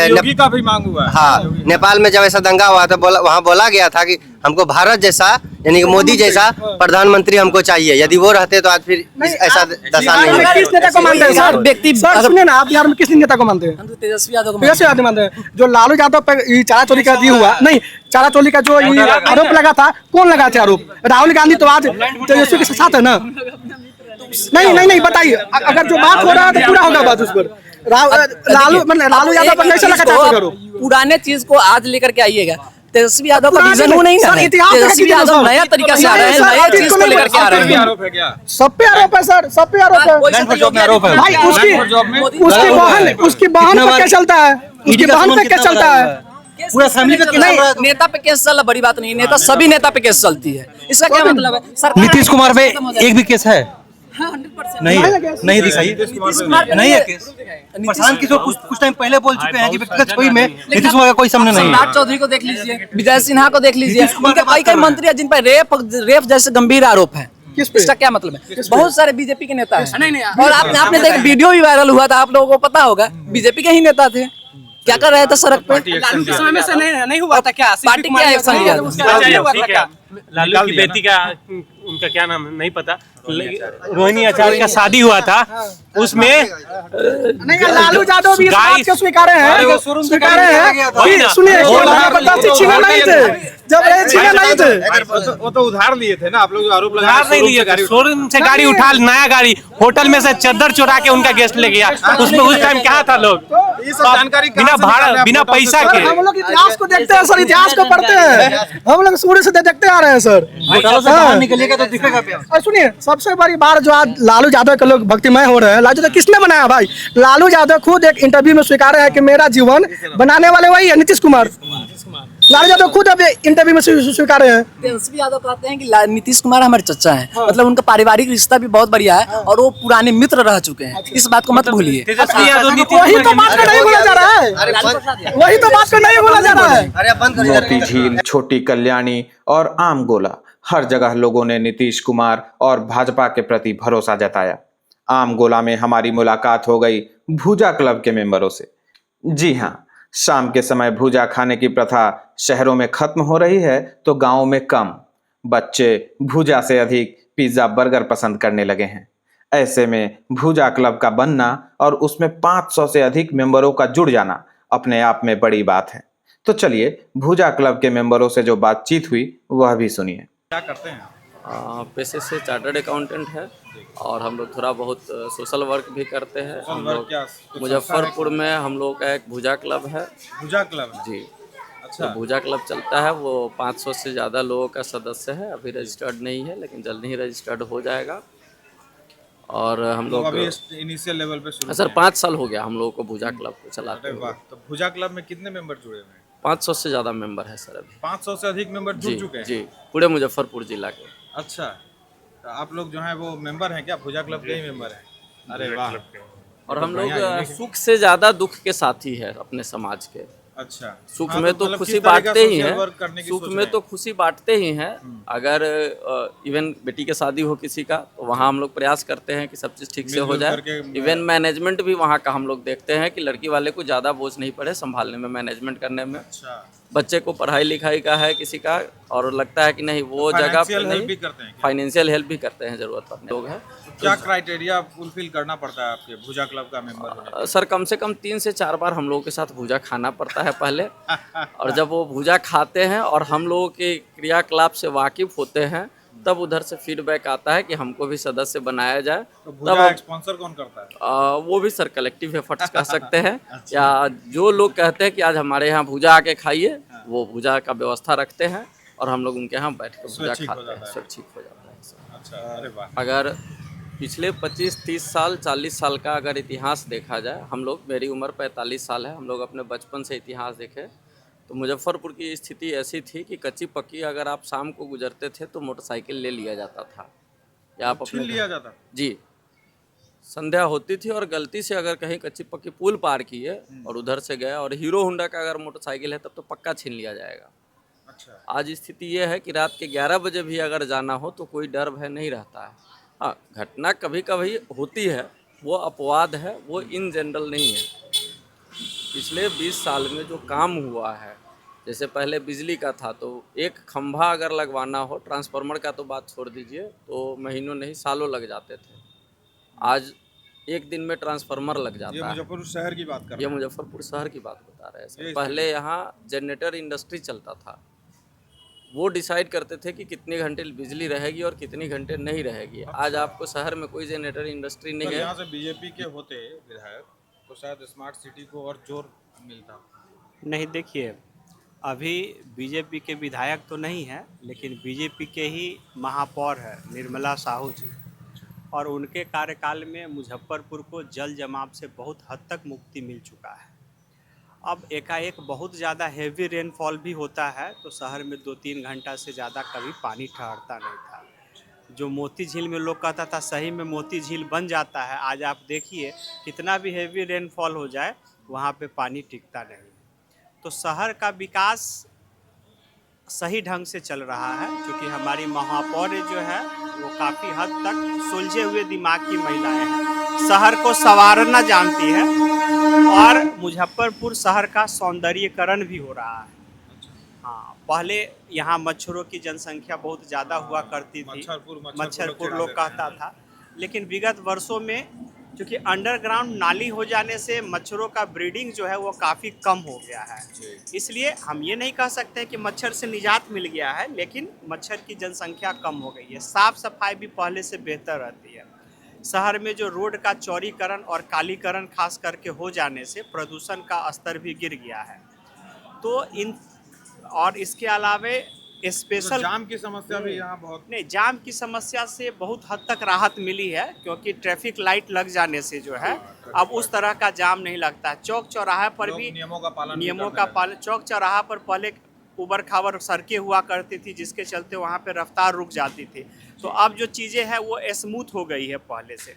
योगी का भी मांग हुआ है। हाँ, नेपाल में जब ऐसा दंगा हुआ था, वहाँ बोला गया था कि हमको भारत जैसा यानी कि मोदी जैसा प्रधानमंत्री हमको चाहिए। यदि वो रहते तो आज फिर ऐसा दशा नहीं है। किस नेता को मानते हैं सर? व्यक्ति सुनिए ना, आप बिहार में किस नेता को मानते हैं? तेजस्वी यादव मानते हैं। जो लालू यादव पर चारा चोरी का दी हुआ नहीं, चारा चोरी का जो आरोप लगा था, कौन लगा था आरोप? राहुल गांधी तो आज तेजस्वी के साथ है ना। नहीं बताइए, अगर जो बात हो रहा है तो पूरा होगा बात उस पर। लालू यादव पर कैसे लगा था आरोप? पुराने चीज को आज लेकर के आइएगा। तेजस्वी यादव का विजन वो नहीं है। तेजस्वी यादव नया तरीका से आ रहे हैं, नया चीज को लेकर के आ रहे हैं। सब पे आरोप है सर, सब पे आरोप है भाई। उसकी बहन पे क्या चलता है? उसकी बहन पे क्या चलता है? पूरा फैमिली पे केस चल रहा है। नेता पे केस चल, बड़ी बात नहीं, नेता सभी नेता पे केस चलती है, इसका क्या मतलब है? सरकार नीतीश कुमार पे एक भी केस है? 100% नहीं है, नहीं दिखाई नहीं है केस। प्रशांत किशोर कुछ टाइम पहले बोल चुके हैं कि व्यक्तिगत छवि में नीतीश कुमार का कोई सामने नहीं है। सम्राट चौधरी को देख लीजिए, विजय सिन्हा को देख लीजिए, उनके कई मंत्री हैं जिन पर रेप जैसे गंभीर आरोप है। इसका क्या मतलब है? बहुत सारे बीजेपी के नेता हैं और आपने देख वीडियो भी वायरल हुआ था, आप लोगों को पता होगा, बीजेपी के ही नेता थे, क्या कर रहे थे सड़क पे? लालू के समय में से नहीं हुआ था क्या? पार्टी क्या एक्शन लिया? लालू की बेटी का उनका क्या नाम नहीं पता, रोहिणी आचार्य का शादी हुआ था, उसमें नहीं, लालू यादव भी इस बात को स्वीकार हैं सुनिए, छीने नहीं थे, जब छीने नहीं थे, वो तो उधार लिए थे ना आप लोग, जो आरोप लगा उधार नहीं लिए, शोरूम से गाड़ी उठा, नया गाड़ी, होटल में से चद्दर चुरा के उनका गेस्ट ले गया, उसमें उस टाइम कहाँ था लोग? जानकारी बिना भाड़ा बिना पैसा के। हम लोग इतिहास को देखते हैं सर, इतिहास को पढ़ते हैं, हम लोग शुरू से देखते आ रहे हैं सर। निकलिएगा तो दिखेगा। और सुनिए, सबसे बड़ी बात जो आज लालू यादव के लोग भक्तिमय हो रहे हैं, लालू यादव किसने बनाया भाई? लालू यादव खुद एक इंटरव्यू में स्वीकार है कि मेरा जीवन बनाने वाले वही है, नीतीश कुमार। लालू यादव खुद अब इंटरव्यू में स्वीकार है। तेजस्वी यादव कहते हैं कि नीतीश कुमार हमारे चचा हैं, मतलब उनका पारिवारिक रिश्ता भी बहुत बढ़िया है और वो पुराने मित्र रह चुके हैं, इस बात को मत भूलिए। वही तो बात को नहीं बोला जा रहा है, वही तो बात को नहीं बोला जा रहा है। मोती झील, छोटी कल्याणी और आम गोला, हर जगह लोगों ने नीतीश कुमार और भाजपा के प्रति भरोसा जताया। आम गोला में हमारी मुलाकात हो गई भुजा क्लब के मेंबरों से। जी हाँ, शाम के समय भुजा खाने की प्रथा शहरों में खत्म हो रही है तो गांवों में कम। बच्चे भुजा से अधिक पिज्जा बर्गर पसंद करने लगे हैं। ऐसे में भुजा क्लब का बनना और उसमें 500 से अधिक मेंबरों का जुड़ जाना अपने आप में बड़ी बात है। तो चलिए भुजा क्लब के मेंबरों से जो बातचीत हुई वह भी सुनिए। क्या करते हैं? पेशे से चार्टर्ड अकाउंटेंट है और हम लोग थोड़ा बहुत सोशल वर्क भी करते हैं। हम लोग मुजफ्फरपुर में हम लोग का एक भुजा क्लब है। भुजा क्लब जी, अच्छा। तो भुजा क्लब चलता है, वो 500 से ज़्यादा लोगों का सदस्य है। अभी रजिस्टर्ड नहीं है लेकिन जल्द ही रजिस्टर्ड हो जाएगा। और हम लोग अभी इनिशियल लेवल पे शुरू सर 5 साल हो गया हम लोगों को भुजा क्लब को चलाते हुए। तो भुजा क्लब में कितने मेंबर जुड़े हुए हैं? 500 से ज़्यादा मेंबर है सर अभी। 500 से अधिक मेंबर जुड़ चुके हैं? जी, पूरे मुजफ्फरपुर जिला के। अच्छा, तो आप लोग जो हैं वो मेंबर हैं क्या? भुजा क्लब के ही मेंबर हैं? अरे वाह। और हम लोग सुख से ज़्यादा दुख के साथी है अपने समाज के। अच्छा, सुख हाँ, में तो मतलब खुशी किस तरह का बांटते ही social हैं, work करने की सुख सोच में रहे तो खुशी बांटते ही हैं। अगर इवन बेटी की शादी हो किसी का तो वहाँ हम लोग प्रयास करते हैं कि सब चीज़ ठीक से हो मिलजुल जाए। करके इवन मैनेजमेंट भी वहाँ का हम लोग देखते हैं कि लड़की वाले को ज़्यादा बोझ नहीं पड़े संभालने में, मैनेजमेंट करने में। अच्छा, बच्चे को पढ़ाई लिखाई का है किसी का और लगता है कि नहीं वो जगह फाइनेंशियल पर हेल्प नहीं, भी करते हैं क्या? फाइनेंशियल हेल्प भी करते हैं, ज़रूरत पड़ने लोग हैं। क्या क्राइटेरिया फुलफिल करना पड़ता है आपके भुजा क्लब का मेंबर होने? सर कम से कम 3 से 4 बार हम लोगों के साथ भुजा खाना पड़ता है पहले। और जब वो भुजा खाते हैं और हम लोगों के क्रियाकलाप से वाकिफ होते हैं तब उधर से फीडबैक आता है कि हमको भी सदस्य बनाया जाए। तो भुजा स्पॉन्सर कौन करता है? वो भी सर कलेक्टिव एफर्ट्स कह सकते हैं। या जो लोग कहते हैं कि आज हमारे यहाँ भुजा आके खाइए, वो भुजा का व्यवस्था रखते हैं और हम लोग उनके यहाँ बैठ कर भुजा खाते हैं, स्वैच्छिक हो जाता है। अच्छा, अरे वाह। अगर पिछले 25-30 साल 40 साल का अगर इतिहास देखा जाए, हम लोग, मेरी उम्र 45 साल है, हम लोग अपने बचपन से इतिहास देखें तो मुजफ्फरपुर की स्थिति ऐसी थी कि कच्ची पक्की अगर आप शाम को गुजरते थे तो मोटरसाइकिल ले लिया जाता था या आप अपने लिया जाता? जी, संध्या होती थी और गलती से अगर कहीं कच्ची पक्की पुल पार किए और उधर से गए और हीरो होंडा का अगर मोटरसाइकिल है तब तो पक्का छीन लिया जाएगा। अच्छा, आज स्थिति ये है कि रात के 11 बजे भी अगर जाना हो तो कोई डर भय नहीं रहता है। हाँ, घटना कभी कभी होती है, वो अपवाद है, वो इन जनरल नहीं है। पिछले 20 साल में जो काम हुआ है, जैसे पहले बिजली का था तो एक खंभा अगर लगवाना हो, ट्रांसफार्मर का तो बात छोड़ दीजिए, तो महीनों नहीं सालों लग जाते थे। आज एक दिन में ट्रांसफार्मर लग जाता है। ये मुजफ्फरपुर शहर की बात कर रहे हैं? ये मुजफ्फरपुर शहर की बात बता रहे हैं सर। पहले यहाँ जनरेटर इंडस्ट्री चलता था, वो डिसाइड करते थे कि कितने घंटे बिजली रहेगी और कितने घंटे नहीं रहेगी। आज आपको शहर में कोई जनरेटर इंडस्ट्री नहीं है। यहाँ से बीजेपी के होते विधायक तो शायद स्मार्ट सिटी को और जोर मिलता। नहीं, देखिए अभी बीजेपी के विधायक तो नहीं है लेकिन बीजेपी के ही महापौर है निर्मला साहू जी, और उनके कार्यकाल में मुजफ्फरपुर को जल जमाव से बहुत हद तक मुक्ति मिल चुका है। अब एकाएक बहुत ज़्यादा हेवी रेनफॉल भी होता है तो शहर में 2-3 घंटा से ज़्यादा कभी पानी ठहरता नहीं था। जो मोती झील में लोग कहता था सही में मोती झील बन जाता है, आज आप देखिए कितना भी हेवी रेनफॉल हो जाए वहाँ पे पानी टिकता नहीं। तो शहर का विकास सही ढंग से चल रहा है क्योंकि हमारी महापौर जो है वो काफ़ी हद तक सुलझे हुए दिमाग की महिलाएं हैं, शहर को संवारना जानती है और मुजफ्फरपुर शहर का सौंदर्यीकरण भी हो रहा है। हाँ, पहले यहाँ मच्छरों की जनसंख्या बहुत ज़्यादा हुआ करती थी, मच्छरपुर लोग कहता था, लेकिन विगत वर्षों में क्योंकि अंडरग्राउंड नाली हो जाने से मच्छरों का ब्रीडिंग जो है वो काफ़ी कम हो गया है, इसलिए हम ये नहीं कह सकते कि मच्छर से निजात मिल गया है, लेकिन मच्छर की जनसंख्या कम हो गई है। साफ़ सफाई भी पहले से बेहतर रहती है। शहर में जो रोड का चौड़ीकरण और कालीकरण खास करके हो जाने से प्रदूषण का स्तर भी गिर गया है। तो इन और इसके अलावे स्पेशल जाम की समस्या भी यहाँ बहुत नहीं, जाम की समस्या से बहुत हद तक राहत मिली है क्योंकि ट्रैफिक लाइट लग जाने से जो है अब उस तरह का जाम नहीं लगता है। चौक चौराहे पर भी नियमों का पालन चौक चौराहा पर पहले उबड़ खाबड़ सड़कें हुआ करती थी जिसके चलते वहाँ पे रफ्तार रुक जाती थी, तो अब जो चीज़ें हैं वो स्मूथ हो गई है पहले से।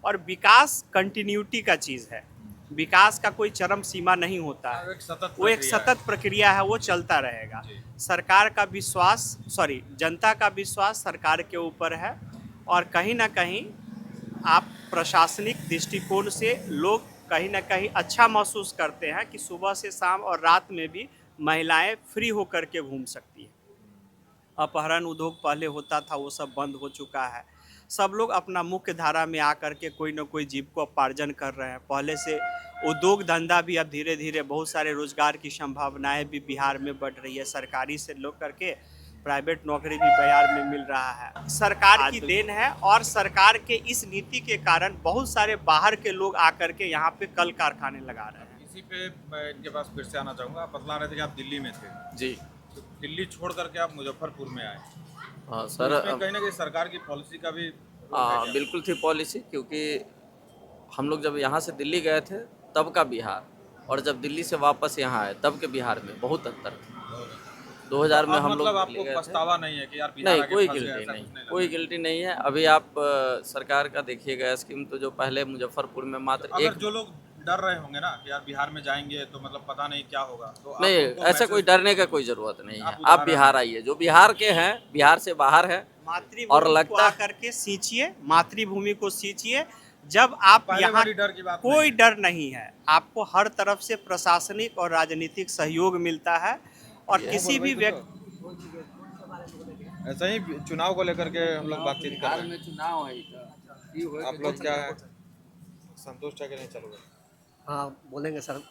और विकास कंटिन्यूटी का चीज़ है, विकास का कोई चरम सीमा नहीं होता है, वो एक सतत प्रक्रिया है, वो चलता रहेगा। सरकार का विश्वास जनता का विश्वास सरकार के ऊपर है और कहीं ना कहीं आप प्रशासनिक दृष्टिकोण से लोग कहीं ना कहीं अच्छा महसूस करते हैं कि सुबह से शाम और रात में भी महिलाएं फ्री होकर के घूम सकती हैं। अपहरण उद्योग पहले होता था वो सब बंद हो चुका है, सब लोग अपना मुख्य धारा में आकर के कोई ना कोई जीविकोपार्जन कर रहे हैं। पहले से उद्योग धंधा भी अब धीरे धीरे बहुत सारे रोजगार की संभावनाएं भी बिहार में बढ़ रही है, सरकारी से लोग करके प्राइवेट नौकरी भी बिहार में मिल रहा है। सरकार की देन है और सरकार के इस नीति के कारण बहुत सारे बाहर के लोग आकर के यहाँ पे कल कारखाने लगा रहे हैं। इसी पे मैं इनके पास फिर से आना चाहूँगा। आप बतला रहे थे कि आप दिल्ली में थे जी, तो दिल्ली छोड़ करके आप मुजफ्फरपुर में आए। हाँ सर, कहीं ना कहीं सरकार की पॉलिसी का भी बिल्कुल थी पॉलिसी, क्योंकि हम लोग जब यहाँ से दिल्ली गए थे तब का बिहार और जब दिल्ली से वापस यहाँ आए तब के बिहार में बहुत अंतर था। 2000 में हम लोग आपको पछतावा नहीं है कि यार बिहार नहीं, कोई गिल्टी नहीं, कोई गिल्टी नहीं है। अभी आप सरकार का देखिएगा स्कीम, तो जो पहले मुजफ्फरपुर में मात्र एक, जो लोग डर रहे होंगे ना कि यार बिहार में जाएंगे तो मतलब पता नहीं क्या होगा, तो नहीं, ऐसा कोई डरने का कोई जरूरत नहीं है। आप बिहार आइए, जो बिहार के हैं, बिहार से बाहर है, और लगता है करके सींचिए, मातृभूमि को सींचिए। जब आप यहाँ कोई डर नहीं है, आपको हर तरफ से प्रशासनिक और राजनीतिक सहयोग मिलता है और किसी भी व्यक्ति ऐसा ही चुनाव को लेकर के हम लोग बातचीत कर रहे हैं। चुनाव है, आप लोग क्या है, संतुष्ट है कि नहीं? चलो हाँ बोलेंगे सर।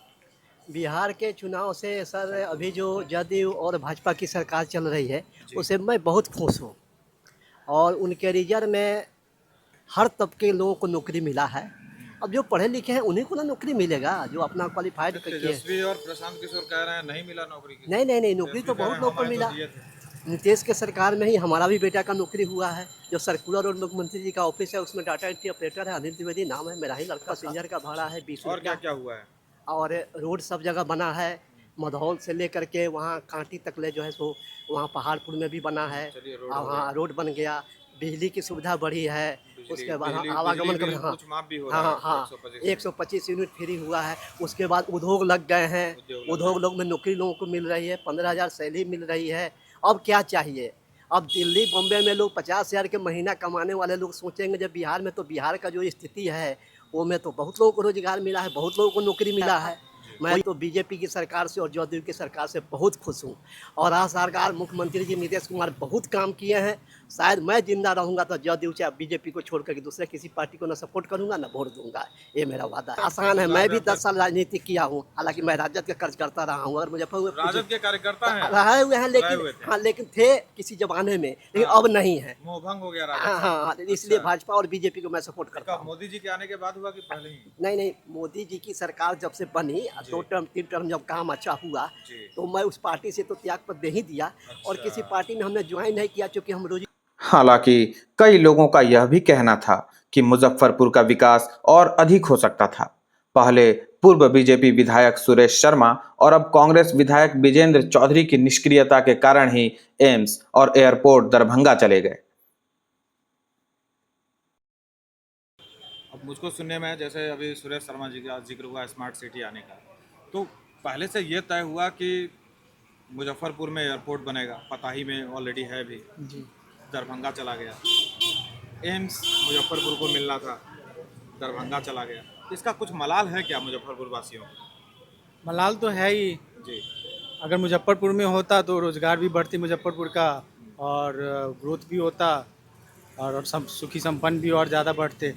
बिहार के चुनाव से सर अभी जो जदयू और भाजपा की सरकार चल रही है उससे मैं बहुत खुश हूँ और उनके रिजर्व में हर तबके के लोगों को नौकरी मिला है। अब जो पढ़े लिखे हैं उन्हीं को ना नौकरी मिलेगा, जो अपना क्वालिफाइड करके। तेजस्वी और प्रशांत किशोर कह रहे हैं नहीं मिला नौकरी। नहीं, नौकरी तो बहुत लोग को मिला। नीतीश के सरकार में ही हमारा भी बेटा का नौकरी हुआ है, जो सर्कुलर और मुख्यमंत्री जी का ऑफिस है उसमें डाटा एंट्री ऑपरेटर है, अनिल द्विवेदी नाम है, मेरा ही लड़का पैसेंजर का भाड़ा है 20 और क्या हुआ है? और रोड सब जगह बना है, मधौल से लेकर के वहाँ कांटी तक ले जो है सो वहाँ पहाड़पुर में भी बना है, वहाँ रोड बन गया, बिजली की सुविधा बढ़ी है, उसके बाद आवागमन का हाँ 125 यूनिट फ्री हुआ है। उसके बाद उद्योग लग गए हैं, उद्योग लोग में नौकरी लोगों को मिल रही है, 15,000 सैलरी मिल रही है। अब क्या चाहिए? अब दिल्ली बॉम्बे में लोग 50,000 के महीना कमाने वाले लोग सोचेंगे जब बिहार में, तो बिहार का जो स्थिति है वो में तो बहुत लोगों को रोजगार मिला है, बहुत लोगों को नौकरी मिला है। मैं तो बीजेपी की सरकार से और जदयू की सरकार से बहुत खुश हूँ और आज सरकार मुख्यमंत्री जी नीतीश कुमार बहुत काम किए हैं। शायद मैं जिंदा रहूँगा तो जदयू चाहे बीजेपी को छोड़ करके दूसरे किसी पार्टी को ना सपोर्ट करूँगा ना वोट दूंगा, ये मेरा वादा है। आसान है, मैं भी 10 साल राजनीति किया हूँ, हालांकि मैं राजद का कार्य करता रहा हूँ। अगर मुजफ्फरपुर राजद के कार्यकर्ता हैं, रहे हुए हैं, लेकिन थे किसी जमाने में, लेकिन अब नहीं है, मोहभंग हो गया। हाँ, इसलिए भाजपा और बीजेपी को मैं सपोर्ट करता हूँ। मोदी जी के आने के बाद हुआ कि पहले ही? नहीं, मोदी जी की सरकार जब से बनी 2 टर्म 3 टर्म जब काम अच्छा हुआ तो मैं उस पार्टी से तो त्याग पत्र दे ही दिया और किसी पार्टी में हमने ज्वाइन नहीं किया, क्योंकि हम रोज। हालांकि कई लोगों का यह भी कहना था कि मुजफ्फरपुर का विकास और अधिक हो सकता था। पहले पूर्व बीजेपी विधायक सुरेश शर्मा और अब कांग्रेस विधायक विजेंद्र चौधरी की निष्क्रियता के कारण ही एम्स और एयरपोर्ट दरभंगा चले गए। अब मुझको सुनने में, जैसे अभी सुरेश शर्मा जी का जिक्र हुआ स्मार्ट सिटी आने का, तो पहले से ये तय हुआ कि मुजफ्फरपुर में एयरपोर्ट बनेगा, पताही में ऑलरेडी है भी जी, दरभंगा चला गया, एम्स मुजफ्फरपुर को मिलना था, दरभंगा चला गया। इसका कुछ मलाल है क्या मुजफ्फरपुर वासियों को? मलाल तो है ही जी। अगर मुजफ्फरपुर में होता तो रोजगार भी बढ़ती मुजफ्फरपुर का, और ग्रोथ भी होता, और सब सुखी संपन्न भी और ज़्यादा बढ़ते।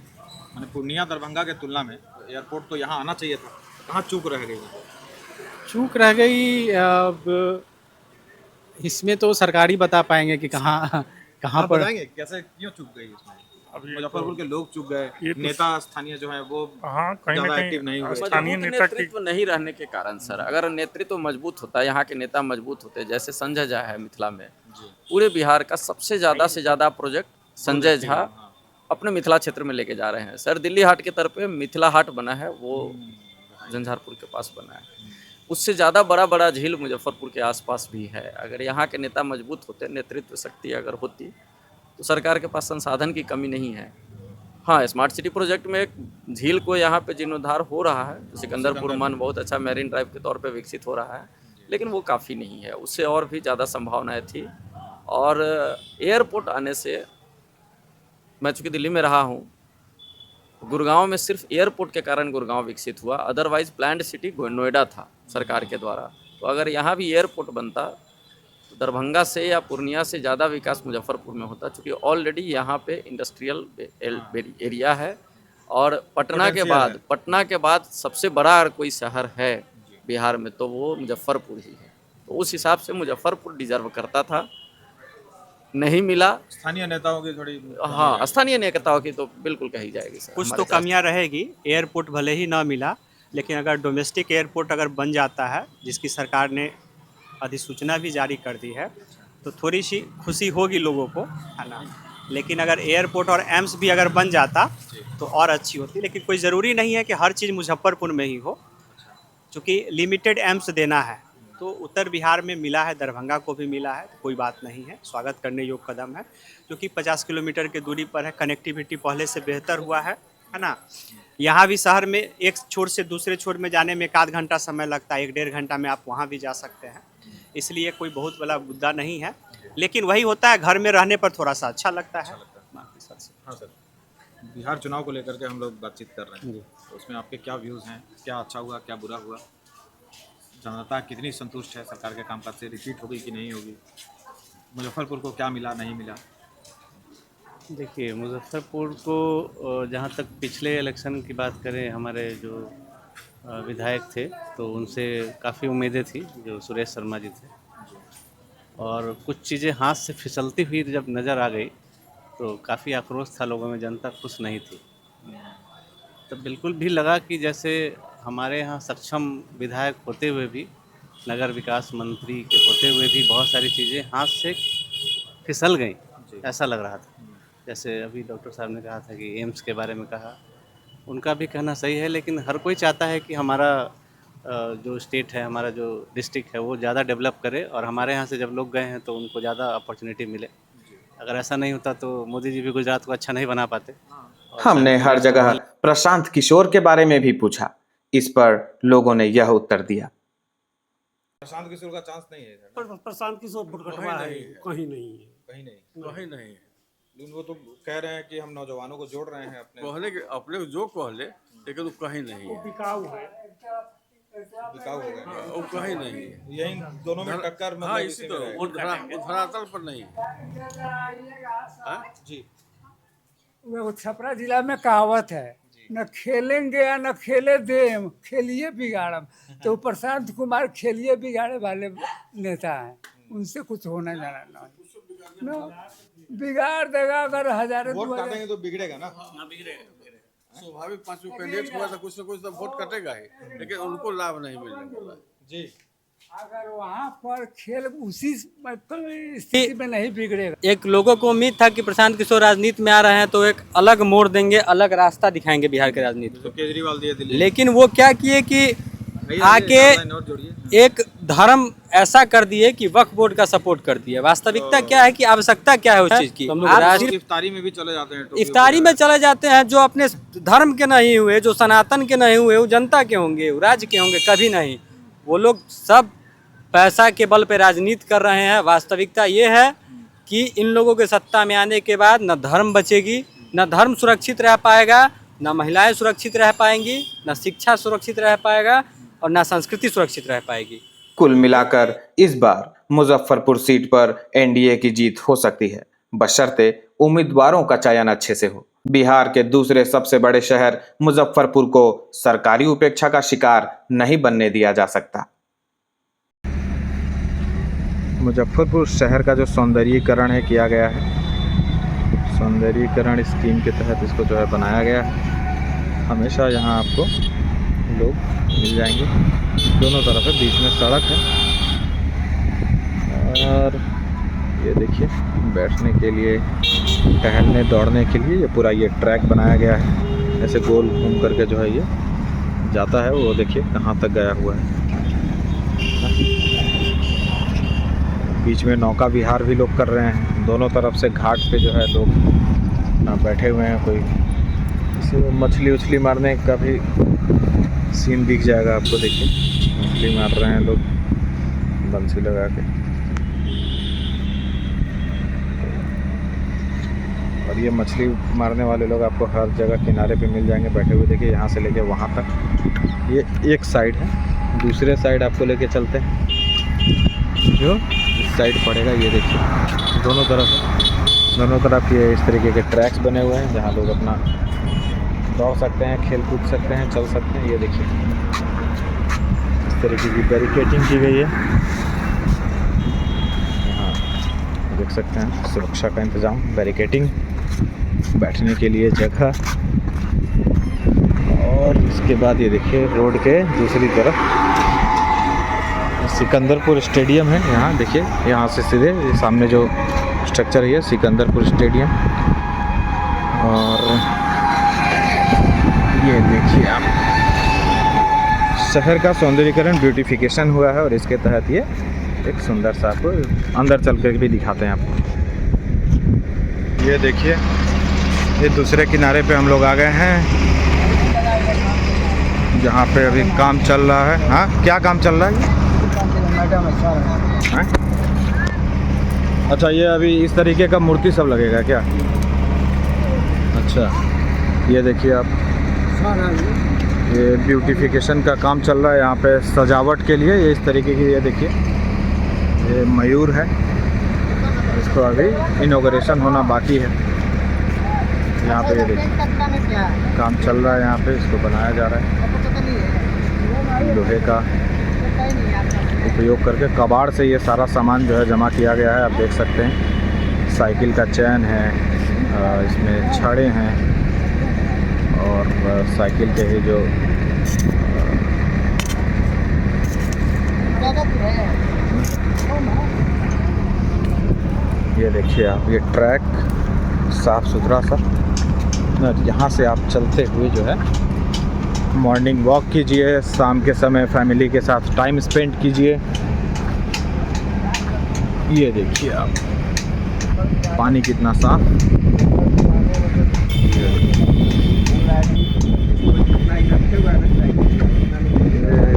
मैंने पूर्णिया दरभंगा के तुलना में एयरपोर्ट तो यहाँ आना चाहिए था, कहाँ चूक रह गई? चूक रह गई, अब इसमें तो सरकार ही बता पाएंगे कि कहाँ पर बताएंगे कैसे, क्यों चूक गई इसमें? मुजफ्फरपुर के लोग चूक गए, नेता स्थानीय जो है वो ज़्यादा एक्टिव नहीं हुए। स्थानीय नेतृत्व नहीं रहने के कारण सर, अगर नेतृत्व मजबूत होता, यहाँ के नेता मजबूत होते, जैसे संजय झा है मिथिला में, पूरे बिहार का सबसे ज़्यादा प्रोजेक्ट संजय झा अपने मिथिला क्षेत्र में लेके जा रहे हैं सर। दिल्ली हाट के तरफ मिथिला हाट बना है, वो झंझारपुर के पास बना है, उससे ज़्यादा बड़ा झील मुजफ्फरपुर के आसपास भी है। अगर यहाँ के नेता मजबूत होते, नेतृत्व शक्ति अगर होती, तो सरकार के पास संसाधन की कमी नहीं है। हाँ, स्मार्ट सिटी प्रोजेक्ट में एक झील को यहाँ पे जीर्णोद्धार हो रहा है, सिकंदरपुर मन बहुत अच्छा मैरीन ड्राइव के तौर पे विकसित हो रहा है, लेकिन वो काफ़ी नहीं है, उससे और भी ज़्यादा संभावनाएं थी। और एयरपोर्ट आने से, मैं चूँकि दिल्ली में रहा हूँ, गुड़गांव में सिर्फ एयरपोर्ट के कारण गुड़गांव विकसित हुआ, अदरवाइज प्लान्ड सिटी नोएडा था सरकार के द्वारा। तो अगर यहाँ भी एयरपोर्ट बनता तो दरभंगा से या पूर्णिया से ज़्यादा विकास मुजफ्फरपुर में होता, क्योंकि ऑलरेडी यहाँ पे इंडस्ट्रियल एरिया है, और पटना के बाद सबसे बड़ा अगर कोई शहर है बिहार में तो वो मुजफ्फरपुर ही है। तो उस हिसाब से मुजफ्फरपुर डिजर्व करता था, नहीं मिला। स्थानीय नेताओं की थोड़ी, हाँ, स्थानीय नेताओं की तो बिल्कुल कही जाएगी सर। कुछ तो कमियां रहेगी, एयरपोर्ट भले ही ना मिला, लेकिन अगर डोमेस्टिक एयरपोर्ट अगर बन जाता है, जिसकी सरकार ने अधिसूचना भी जारी कर दी है, तो थोड़ी सी खुशी होगी लोगों को, है ना। लेकिन अगर एयरपोर्ट और एम्स भी अगर बन जाता तो और अच्छी होती, लेकिन कोई ज़रूरी नहीं है कि हर चीज़ मुजफ्फरपुर में ही हो, चूँकि लिमिटेड एम्स देना है। तो उत्तर बिहार में मिला है, दरभंगा को भी मिला है, तो कोई बात नहीं है, स्वागत करने योग्य कदम है, क्योंकि 50 किलोमीटर की दूरी पर है, कनेक्टिविटी पहले से बेहतर हुआ है ना। यहाँ भी शहर में एक छोर से दूसरे छोर में जाने में 1 घंटा समय लगता है, 1-1.5 घंटा में आप वहाँ भी जा सकते हैं, इसलिए कोई बहुत बड़ा मुद्दा नहीं है। लेकिन वही होता है, घर में रहने पर थोड़ा सा अच्छा लगता है। हाँ सर, बिहार चुनाव को लेकर के हम लोग बातचीत कर रहे हैं, तो उसमें आपके क्या व्यूज़ हैं, क्या अच्छा हुआ, क्या बुरा हुआ, जनता कितनी संतुष्ट है सरकार के कामकाज से, रिपीट होगी कि नहीं होगी, मुजफ्फरपुर को क्या मिला नहीं मिला? देखिए, मुजफ्फरपुर को जहाँ तक पिछले इलेक्शन की बात करें, हमारे जो विधायक थे तो उनसे काफ़ी उम्मीदें थी, जो सुरेश शर्मा जी थे, और कुछ चीज़ें हाथ से फिसलती हुई जब नज़र आ गई तो काफ़ी आक्रोश था लोगों में, जनता खुश नहीं थी। तब बिल्कुल भी लगा कि जैसे हमारे यहाँ सक्षम विधायक होते हुए भी, नगर विकास मंत्री के होते हुए भी बहुत सारी चीज़ें हाथ से फिसल गई, ऐसा लग रहा था। जैसे अभी डॉक्टर साहब ने कहा था कि एम्स के बारे में कहा, उनका भी कहना सही है, लेकिन हर कोई चाहता है कि हमारा जो स्टेट है, हमारा जो डिस्ट्रिक्ट है, वो ज़्यादा डेवलप करे, और हमारे यहाँ से जब लोग गए हैं तो उनको ज़्यादा अपॉर्चुनिटी मिले। अगर ऐसा नहीं होता तो मोदी जी भी गुजरात को अच्छा नहीं बना पाते। हमने हर जगह प्रशांत किशोर के बारे में भी पूछा, इस पर लोगों ने यह उत्तर दिया। प्रशांत किशोर का चांस नहीं है? प्रशांत किशोर भुटकटवा है, कहीं नहीं है, कहीं नहीं है। लेकिन वो तो कह रहे हैं कि हम नौजवानों को जोड़ रहे हैं अपने जो कह ले, लेकिन वो कहीं नहीं है, बिकाऊ है, बिकाऊ हो गए, वो कहीं नहीं है। यही दोनों में टक्कर, हाँ, इसी तो वो धरातल पर नहीं जी। वो छपरा जिला में कहावत है, न खेलेंगे या न खेले देम, खेलिए बिगाड़म। तो प्रशांत कुमार खेलिए बिगाड़े वाले नेता हैं, उनसे कुछ होना जाना नहीं, बिगाड़ देगा। अगर हजारों वोट काटेंगे तो बिगड़ेगा ना, स्वाभाविक 5 कैंडिडेट हुआ तो कुछ न कुछ तो वोट कटेगा ही, लेकिन उनको लाभ नहीं मिलने वाला। जी, अगर वहाँ पर खेल उसी स्थिति में नहीं बिगड़ेगा। एक लोगों को उम्मीद था कि प्रशांत किशोर राजनीति में आ रहे हैं तो एक अलग मोड़ देंगे, अलग रास्ता दिखाएंगे बिहार के राजनीति को। केजरीवाल दिए दिल्ली, लेकिन वो क्या किए कि आके एक धर्म ऐसा कर दिए कि वक्फ बोर्ड का सपोर्ट कर दिए। वास्तविकता क्या है कि आवश्यकता क्या है उस चीज की। आप इफ्तारी में भी चले जाते हैं, इफ्तारी में चले जाते हैं, जो अपने धर्म के नहीं हुए, जो सनातन के नहीं हुए, वो जनता के होंगे, वो राज्य के होंगे, कभी नहीं। वो लोग सब पैसा के बल पे राजनीति कर रहे हैं। वास्तविकता ये है कि इन लोगों के सत्ता में आने के बाद न धर्म बचेगी, न धर्म सुरक्षित रह पाएगा, न महिलाएं सुरक्षित रह पाएंगी, न शिक्षा सुरक्षित रह पाएगा और न संस्कृति सुरक्षित रह पाएगी। कुल मिलाकर इस बार मुजफ्फरपुर सीट पर एनडीए की जीत हो सकती है, बशर्ते उम्मीदवारों का चयन अच्छे से हो। बिहार के दूसरे सबसे बड़े शहर मुजफ्फरपुर को सरकारी उपेक्षा का शिकार नहीं बनने दिया जा सकता। मुजफ्फरपुर शहर का जो सौंदर्यीकरण है किया गया है, सौंदर्यीकरण स्कीम के तहत इसको जो है बनाया गया है। हमेशा यहाँ आपको लोग मिल जाएंगे, दोनों तरफ है, बीच में सड़क है और ये देखिए बैठने के लिए, टहलने दौड़ने के लिए ये पूरा ये ट्रैक बनाया गया है। ऐसे गोल घूम करके जो है ये जाता है, वो देखिए कहाँ तक गया हुआ है। बीच में नौका विहार भी लोग कर रहे हैं। दोनों तरफ से घाट पे जो है लोग बैठे हुए हैं। कोई मछली उछली मारने का भी सीन दिख जाएगा आपको। देखिए मछली मार रहे हैं लोग बंसी लगा के, और ये मछली मारने वाले लोग आपको हर जगह किनारे पे मिल जाएंगे बैठे हुए। देखिए यहाँ से लेके वहाँ तक ये एक साइड है। दूसरे साइड आपको लेके चलते हैं, जो इस साइड पड़ेगा। ये देखिए दोनों तरफ ये इस तरीके के ट्रैक्स बने हुए हैं जहाँ लोग अपना दौड़ सकते हैं, खेल कूद सकते हैं, चल सकते हैं। ये देखिए इस तरीके की बैरिकेडिंग की गई है। यहाँ देख सकते हैं सुरक्षा का इंतज़ाम, बैरिकेडिंग, बैठने के लिए जगह। और इसके बाद ये देखिए रोड के दूसरी तरफ सिकंदरपुर स्टेडियम है। यहाँ देखिए, यहाँ से सीधे सामने जो स्ट्रक्चर है सिकंदरपुर स्टेडियम। और ये देखिए आप, शहर का सौंदर्यीकरण, ब्यूटिफिकेशन हुआ है और इसके तहत ये एक सुंदर सा आपको अंदर चल कर भी दिखाते हैं आपको। ये देखिए ये दूसरे किनारे पे हम लोग आ गए हैं जहाँ पे अभी काम चल रहा है। हाँ, क्या काम चल रहा है? अच्छा, ये अभी इस तरीके का मूर्ति सब लगेगा क्या? अच्छा, ये देखिए आप, ये ब्यूटिफिकेशन का काम चल रहा है यहाँ पे सजावट के लिए। ये इस तरीके की, ये देखिए ये मयूर है, इसको अभी इनॉग्रेशन होना बाकी है। यहाँ पे ये देखिए काम चल रहा है, यहाँ पे इसको बनाया जा रहा है। लोहे का उपयोग करके कबाड़ से ये सारा सामान जो है जमा किया गया है। आप देख सकते हैं साइकिल का चैन है, इसमें छड़े हैं और साइकिल के ही जो ये देखिए आप, ये ट्रैक साफ़ सुथरा सा। यहाँ से आप चलते हुए जो है मॉर्निंग वॉक कीजिए, शाम के समय फैमिली के साथ टाइम स्पेंड कीजिए। ये देखिए आप, पानी कितना साफ।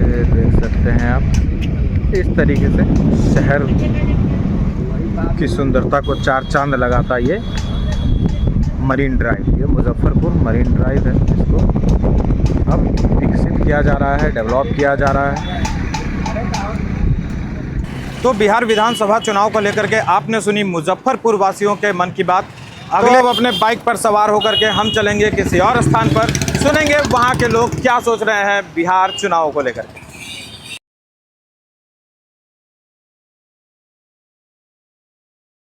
ये देख सकते हैं आप, इस तरीके से शहर की सुंदरता को चार चांद लगाता ये मरीन ड्राइव। ये मुजफ्फरपुर मरीन ड्राइव है, इसको अब विकसित किया जा रहा है, डेवलप किया जा रहा है। तो बिहार विधानसभा चुनाव को लेकर के आपने सुनी मुजफ्फरपुर वासियों के मन की बात। अगले अब अपने बाइक पर सवार होकर के हम चलेंगे किसी और स्थान पर, सुनेंगे वहां के लोग क्या सोच रहे हैं बिहार चुनाव को लेकर के।